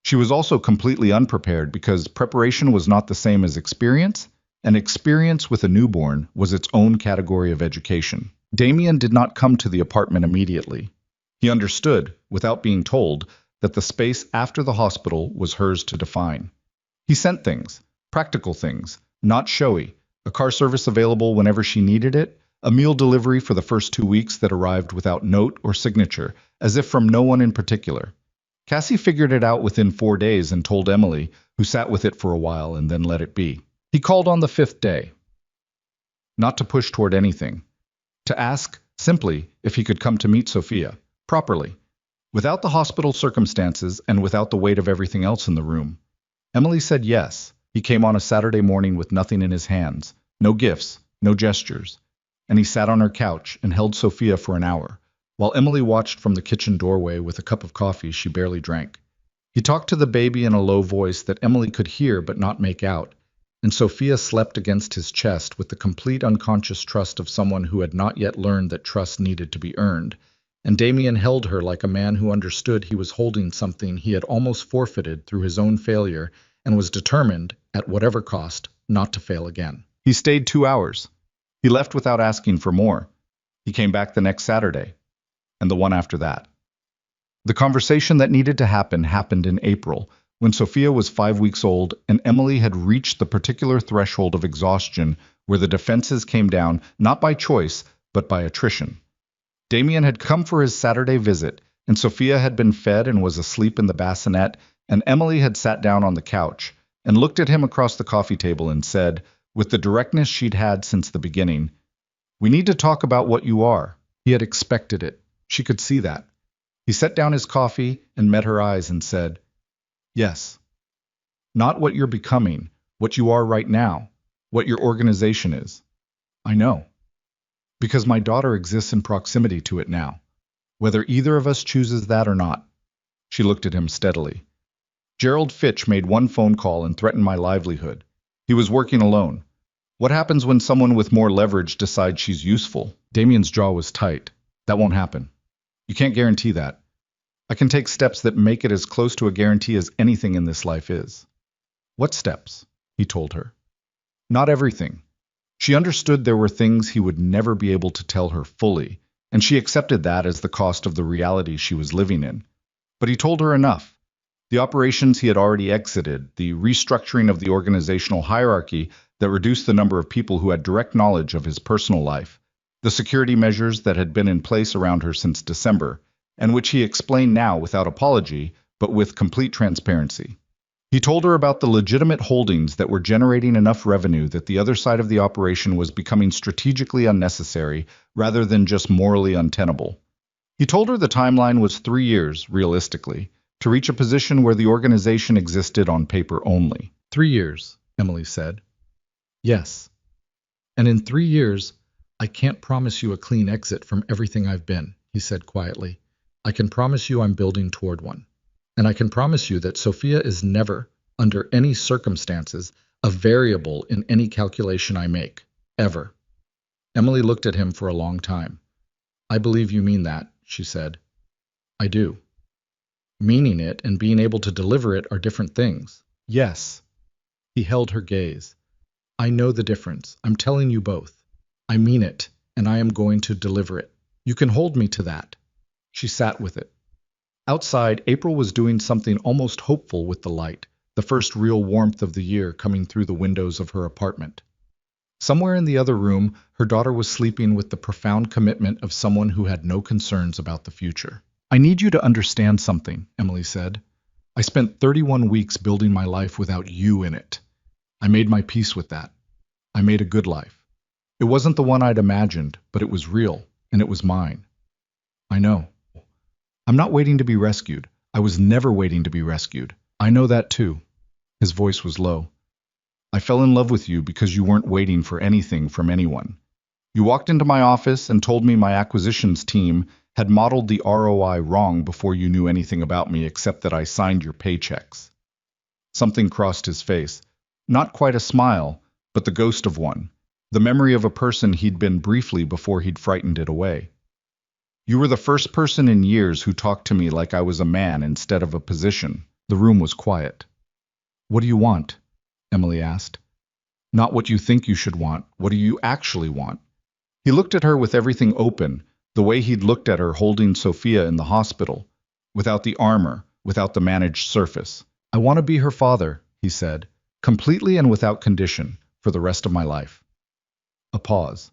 She was also completely unprepared because preparation was not the same as experience, and experience with a newborn was its own category of education. Damien did not come to the apartment immediately. He understood, without being told, that the space after the hospital was hers to define. He sent things, practical things, not showy, a car service available whenever she needed it, a meal delivery for the first 2 weeks that arrived without note or signature, as if from no one in particular. Cassie figured it out within 4 days and told Emily, who sat with it for a while and then let it be. He called on the 5th day. Not to push toward anything. To ask, simply, if he could come to meet Sophia, properly. Without the hospital circumstances and without the weight of everything else in the room. Emily said yes. He came on a Saturday morning with nothing in his hands, no gifts, no gestures, and he sat on her couch and held Sophia for an hour, while Emily watched from the kitchen doorway with a cup of coffee she barely drank. He talked to the baby in a low voice that Emily could hear but not make out, and Sophia slept against his chest with the complete unconscious trust of someone who had not yet learned that trust needed to be earned, and Damien held her like a man who understood he was holding something he had almost forfeited through his own failure and was determined, at whatever cost, not to fail again. He stayed 2 hours. He left without asking for more. He came back the next Saturday, and the one after that. The conversation that needed to happen happened in April, when Sophia was 5 weeks old and Emily had reached the particular threshold of exhaustion where the defenses came down not by choice, but by attrition. Damien had come for his Saturday visit, and Sophia had been fed and was asleep in the bassinet, and Emily had sat down on the couch and looked at him across the coffee table and said, with the directness she'd had since the beginning, "We need to talk about what you are." He had expected it. She could see that. He set down his coffee and met her eyes and said, "Yes. Not what you're becoming, what you are right now, what your organization is. I know. Because my daughter exists in proximity to it now, whether either of us chooses that or not." She looked at him steadily. "Gerald Fitch made one phone call and threatened my livelihood. He was working alone. What happens when someone with more leverage decides she's useful?" Damien's jaw was tight. "That won't happen. You can't guarantee that. I can take steps that make it as close to a guarantee as anything in this life is." "What steps?" he told her. Not everything. She understood there were things he would never be able to tell her fully, and she accepted that as the cost of the reality she was living in. But he told her enough. The operations he had already exited, the restructuring of the organizational hierarchy that reduced the number of people who had direct knowledge of his personal life, the security measures that had been in place around her since December, and which he explained now without apology, but with complete transparency. He told her about the legitimate holdings that were generating enough revenue that the other side of the operation was becoming strategically unnecessary rather than just morally untenable. He told her the timeline was 3 years, realistically, to reach a position where the organization existed on paper only. 3 years, Emily said. Yes. And in 3 years, I can't promise you a clean exit from everything I've been, he said quietly. I can promise you I'm building toward one. And I can promise you that Sophia is never, under any circumstances, a variable in any calculation I make. Ever. Emily looked at him for a long time. I believe you mean that, she said. I do. Meaning it and being able to deliver it are different things. Yes. He held her gaze. I know the difference. I'm telling you both. I mean it, and I am going to deliver it. You can hold me to that. She sat with it. Outside, April was doing something almost hopeful with the light, the first real warmth of the year coming through the windows of her apartment. Somewhere in the other room, her daughter was sleeping with the profound commitment of someone who had no concerns about the future. I need you to understand something, Emily said. I spent 31 weeks building my life without you in it. I made my peace with that. I made a good life. It wasn't the one I'd imagined, but it was real, and it was mine. I know. I'm not waiting to be rescued. I was never waiting to be rescued. I know that too. His voice was low. I fell in love with you because you weren't waiting for anything from anyone. You walked into my office and told me my acquisitions team had modeled the ROI wrong before you knew anything about me except that I signed your paychecks. Something crossed his face. Not quite a smile, but the ghost of one. The memory of a person he'd been briefly before he'd frightened it away. You were the first person in years who talked to me like I was a man instead of a position. The room was quiet. What do you want? Emily asked. Not what you think you should want. What do you actually want? He looked at her with everything open, the way he'd looked at her holding Sophia in the hospital, without the armor, without the managed surface. I want to be her father, he said, completely and without condition, for the rest of my life. A pause.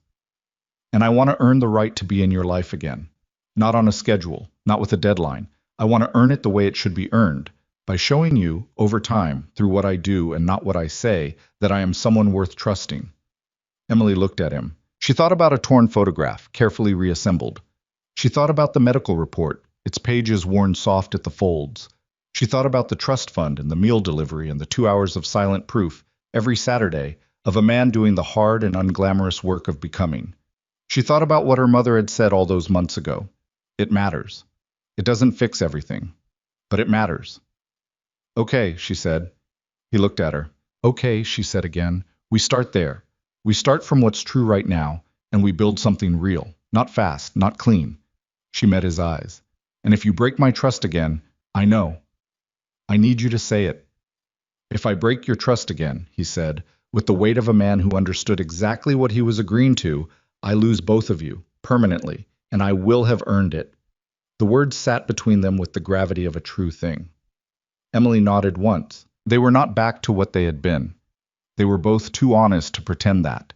And I want to earn the right to be in your life again. Not on a schedule, not with a deadline. I want to earn it the way it should be earned, by showing you, over time, through what I do and not what I say, that I am someone worth trusting. Emily looked at him. She thought about a torn photograph, carefully reassembled. She thought about the medical report, its pages worn soft at the folds. She thought about the trust fund and the meal delivery and the 2 hours of silent proof, every Saturday, of a man doing the hard and unglamorous work of becoming. She thought about what her mother had said all those months ago. It matters. It doesn't fix everything, but it matters. Okay, she said. He looked at her. Okay, she said again. We start there. We start from what's true right now, and we build something real. Not fast, not clean. She met his eyes. And if you break my trust again, I know. I need you to say it. If I break your trust again, he said, with the weight of a man who understood exactly what he was agreeing to, I lose both of you, permanently, and I will have earned it. The words sat between them with the gravity of a true thing. Emily nodded once. They were not back to what they had been. They were both too honest to pretend that.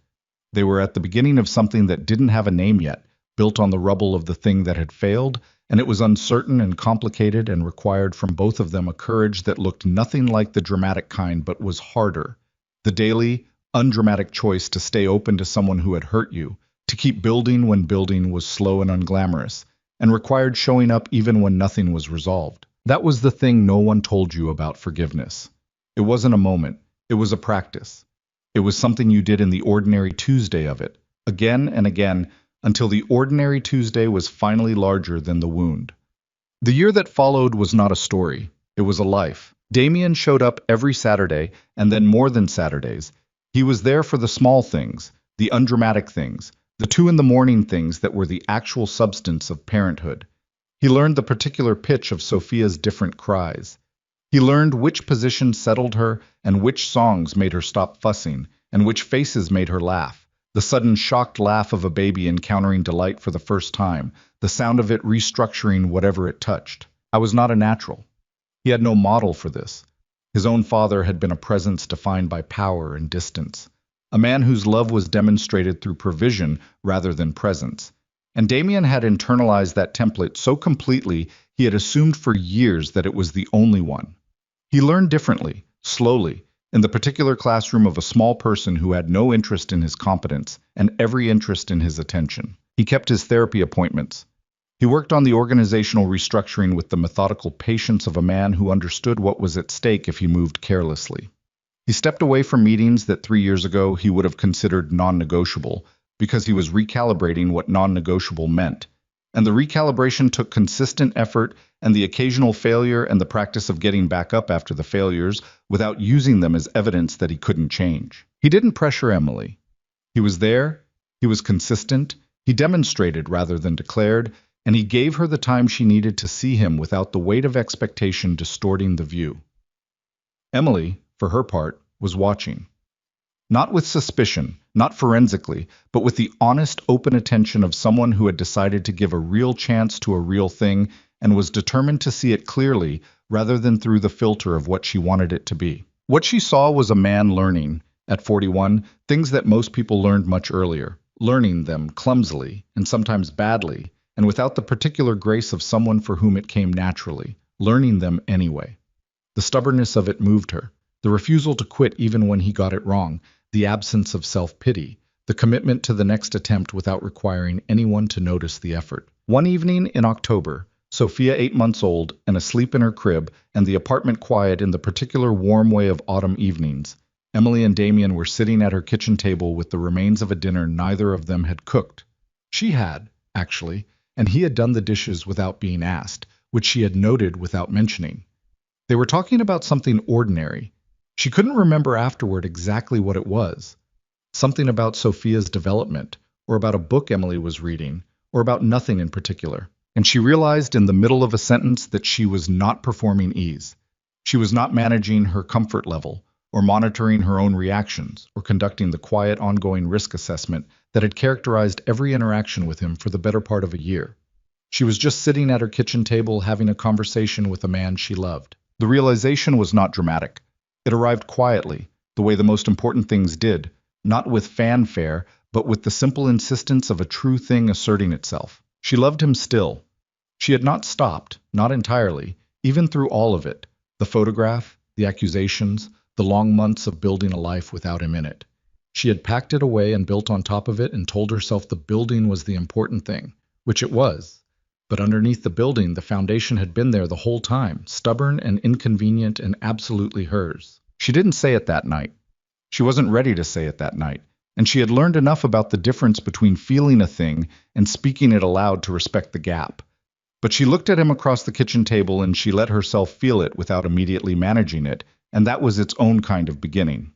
They were at the beginning of something that didn't have a name yet, built on the rubble of the thing that had failed, and it was uncertain and complicated and required from both of them a courage that looked nothing like the dramatic kind but was harder. The daily, undramatic choice to stay open to someone who had hurt you, to keep building when building was slow and unglamorous, and required showing up even when nothing was resolved. That was the thing no one told you about forgiveness. It wasn't a moment. It was a practice. It was something you did in the ordinary Tuesday of it, again and again, until the ordinary Tuesday was finally larger than the wound. The year that followed was not a story. It was a life. Damien showed up every Saturday, and then more than Saturdays. He was there for the small things, the undramatic things, the 2 in the morning things that were the actual substance of parenthood. He learned the particular pitch of Sophia's different cries. He learned which position settled her and which songs made her stop fussing and which faces made her laugh. The sudden shocked laugh of a baby encountering delight for the first time, the sound of it restructuring whatever it touched. I was not a natural. He had no model for this. His own father had been a presence defined by power and distance, a man whose love was demonstrated through provision rather than presence. And Damien had internalized that template so completely he had assumed for years that it was the only one. He learned differently, slowly, in the particular classroom of a small person who had no interest in his competence and every interest in his attention. He kept his therapy appointments. He worked on the organizational restructuring with the methodical patience of a man who understood what was at stake if he moved carelessly. He stepped away from meetings that 3 years ago he would have considered non-negotiable because he was recalibrating what non-negotiable meant. And the recalibration took consistent effort and the occasional failure and the practice of getting back up after the failures without using them as evidence that he couldn't change. He didn't pressure Emily. He was there, he was consistent, he demonstrated rather than declared, and he gave her the time she needed to see him without the weight of expectation distorting the view. Emily, for her part, was watching. Not with suspicion, not forensically, but with the honest, open attention of someone who had decided to give a real chance to a real thing and was determined to see it clearly rather than through the filter of what she wanted it to be. What she saw was a man learning, at 41, things that most people learned much earlier, learning them clumsily and sometimes badly, and without the particular grace of someone for whom it came naturally, learning them anyway. The stubbornness of it moved her. The refusal to quit even when he got it wrong, the absence of self-pity, the commitment to the next attempt without requiring anyone to notice the effort. One evening in October, Sophia 8 months old and asleep in her crib and the apartment quiet in the particular warm way of autumn evenings, Emily and Damien were sitting at her kitchen table with the remains of a dinner neither of them had cooked. She had, actually, and he had done the dishes without being asked, which she had noted without mentioning. They were talking about something ordinary. She couldn't remember afterward exactly what it was. Something about Sophia's development, or about a book Emily was reading, or about nothing in particular. And she realized in the middle of a sentence that she was not performing ease. She was not managing her comfort level, or monitoring her own reactions, or conducting the quiet ongoing risk assessment that had characterized every interaction with him for the better part of a year. She was just sitting at her kitchen table having a conversation with a man she loved. The realization was not dramatic. It arrived quietly, the way the most important things did, not with fanfare, but with the simple insistence of a true thing asserting itself. She loved him still. She had not stopped, not entirely, even through all of it, the photograph, the accusations, the long months of building a life without him in it. She had packed it away and built on top of it and told herself the building was the important thing, which it was. But underneath the building, the foundation had been there the whole time, stubborn and inconvenient and absolutely hers. She didn't say it that night. She wasn't ready to say it that night, and she had learned enough about the difference between feeling a thing and speaking it aloud to respect the gap. But she looked at him across the kitchen table and she let herself feel it without immediately managing it, and that was its own kind of beginning.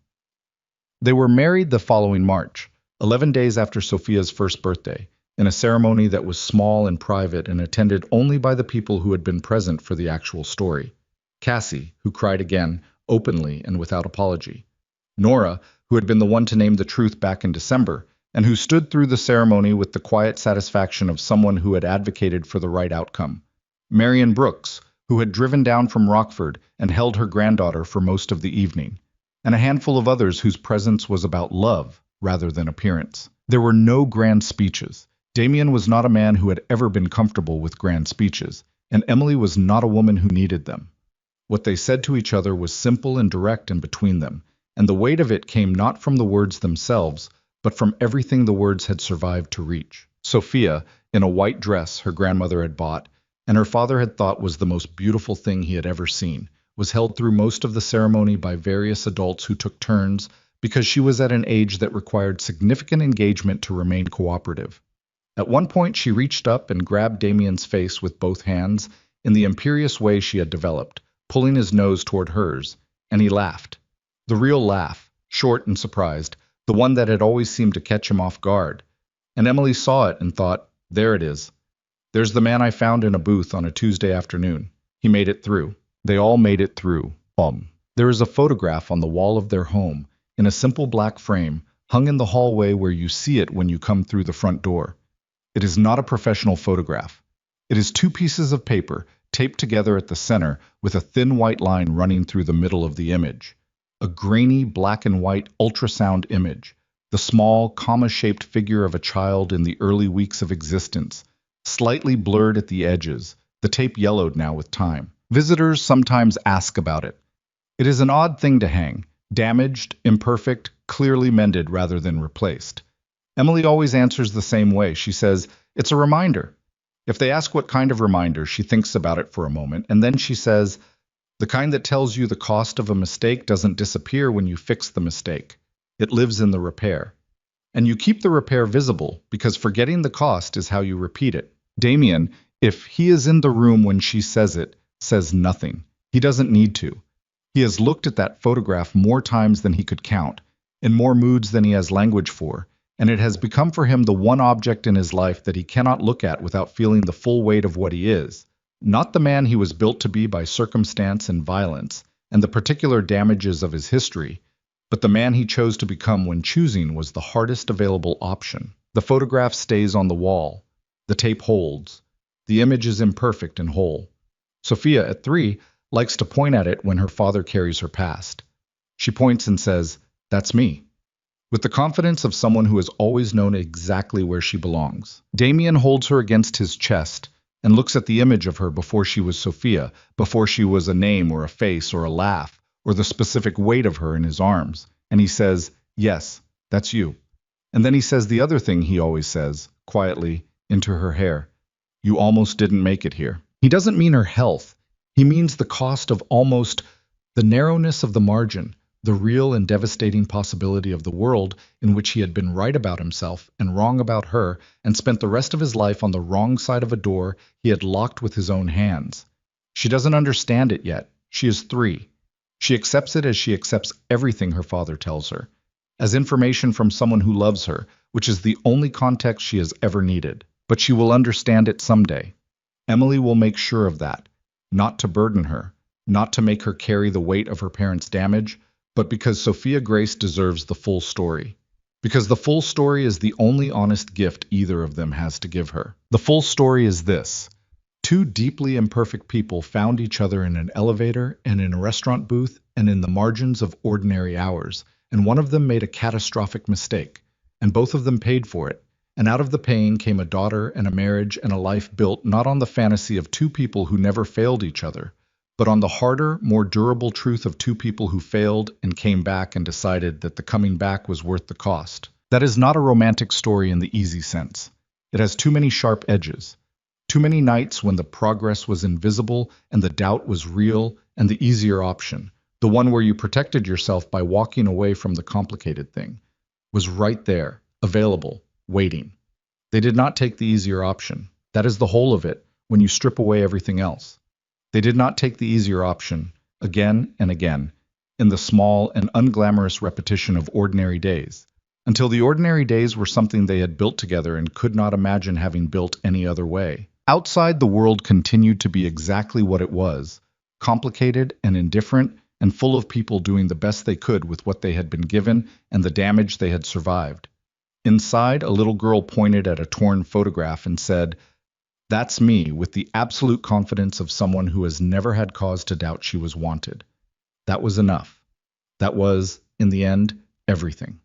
They were married the following March, 11 days after Sophia's first birthday, in a ceremony that was small and private and attended only by the people who had been present for the actual story. Cassie, who cried again, openly and without apology. Nora, who had been the one to name the truth back in December, and who stood through the ceremony with the quiet satisfaction of someone who had advocated for the right outcome. Marion Brooks, who had driven down from Rockford and held her granddaughter for most of the evening, and a handful of others whose presence was about love rather than appearance. There were no grand speeches. Damien was not a man who had ever been comfortable with grand speeches, and Emily was not a woman who needed them. What they said to each other was simple and direct and between them, and the weight of it came not from the words themselves, but from everything the words had survived to reach. Sophia, in a white dress her grandmother had bought, and her father had thought was the most beautiful thing he had ever seen, was held through most of the ceremony by various adults who took turns because she was at an age that required significant engagement to remain cooperative. At one point she reached up and grabbed Damien's face with both hands in the imperious way she had developed, pulling his nose toward hers, and he laughed. The real laugh, short and surprised, the one that had always seemed to catch him off guard. And Emily saw it and thought, there it is. There's the man I found in a booth on a Tuesday afternoon. He made it through. They all made it through. There is a photograph on the wall of their home, in a simple black frame, hung in the hallway where you see it when you come through the front door. It is not a professional photograph. It is 2 pieces of paper, taped together at the center, with a thin white line running through the middle of the image. A grainy black and white ultrasound image, the small, comma-shaped figure of a child in the early weeks of existence, slightly blurred at the edges, the tape yellowed now with time. Visitors sometimes ask about it. It is an odd thing to hang, damaged, imperfect, clearly mended rather than replaced. Emily always answers the same way. She says, it's a reminder. If they ask what kind of reminder, she thinks about it for a moment, and then she says, the kind that tells you the cost of a mistake doesn't disappear when you fix the mistake. It lives in the repair. And you keep the repair visible, because forgetting the cost is how you repeat it. Damien, if he is in the room when she says it, says nothing. He doesn't need to. He has looked at that photograph more times than he could count, in more moods than he has language for, and it has become for him the one object in his life that he cannot look at without feeling the full weight of what he is. Not the man he was built to be by circumstance and violence, and the particular damages of his history, but the man he chose to become when choosing was the hardest available option. The photograph stays on the wall. The tape holds. The image is imperfect and whole. Sophia, at 3, likes to point at it when her father carries her past. She points and says, "That's me," with the confidence of someone who has always known exactly where she belongs. Damien holds her against his chest and looks at the image of her before she was Sophia, before she was a name or a face or a laugh, or the specific weight of her in his arms, and he says, "Yes, that's you." And then he says the other thing he always says, quietly, into her hair, "You almost didn't make it here." He doesn't mean her health. He means the cost of almost, the narrowness of the margin, the real and devastating possibility of the world in which he had been right about himself and wrong about her, and spent the rest of his life on the wrong side of a door he had locked with his own hands. She doesn't understand it yet. She is 3. She accepts it as she accepts everything her father tells her, as information from someone who loves her, which is the only context she has ever needed. But she will understand it someday. Emily will make sure of that, not to burden her, not to make her carry the weight of her parents' damage, but because Sophia Grace deserves the full story. Because the full story is the only honest gift either of them has to give her. The full story is this. 2 deeply imperfect people found each other in an elevator and in a restaurant booth and in the margins of ordinary hours, and one of them made a catastrophic mistake, and both of them paid for it. And out of the pain came a daughter and a marriage and a life built not on the fantasy of 2 people who never failed each other, but on the harder, more durable truth of 2 people who failed and came back and decided that the coming back was worth the cost. That is not a romantic story in the easy sense. It has too many sharp edges. Too many nights when the progress was invisible and the doubt was real, and the easier option, the one where you protected yourself by walking away from the complicated thing, was right there, available, waiting. They did not take the easier option. That is the whole of it, when you strip away everything else. They did not take the easier option, again and again, in the small and unglamorous repetition of ordinary days, until the ordinary days were something they had built together and could not imagine having built any other way. Outside, the world continued to be exactly what it was, complicated and indifferent and full of people doing the best they could with what they had been given and the damage they had survived. Inside, a little girl pointed at a torn photograph and said, "That's me," with the absolute confidence of someone who has never had cause to doubt she was wanted. That was enough. That was, in the end, everything.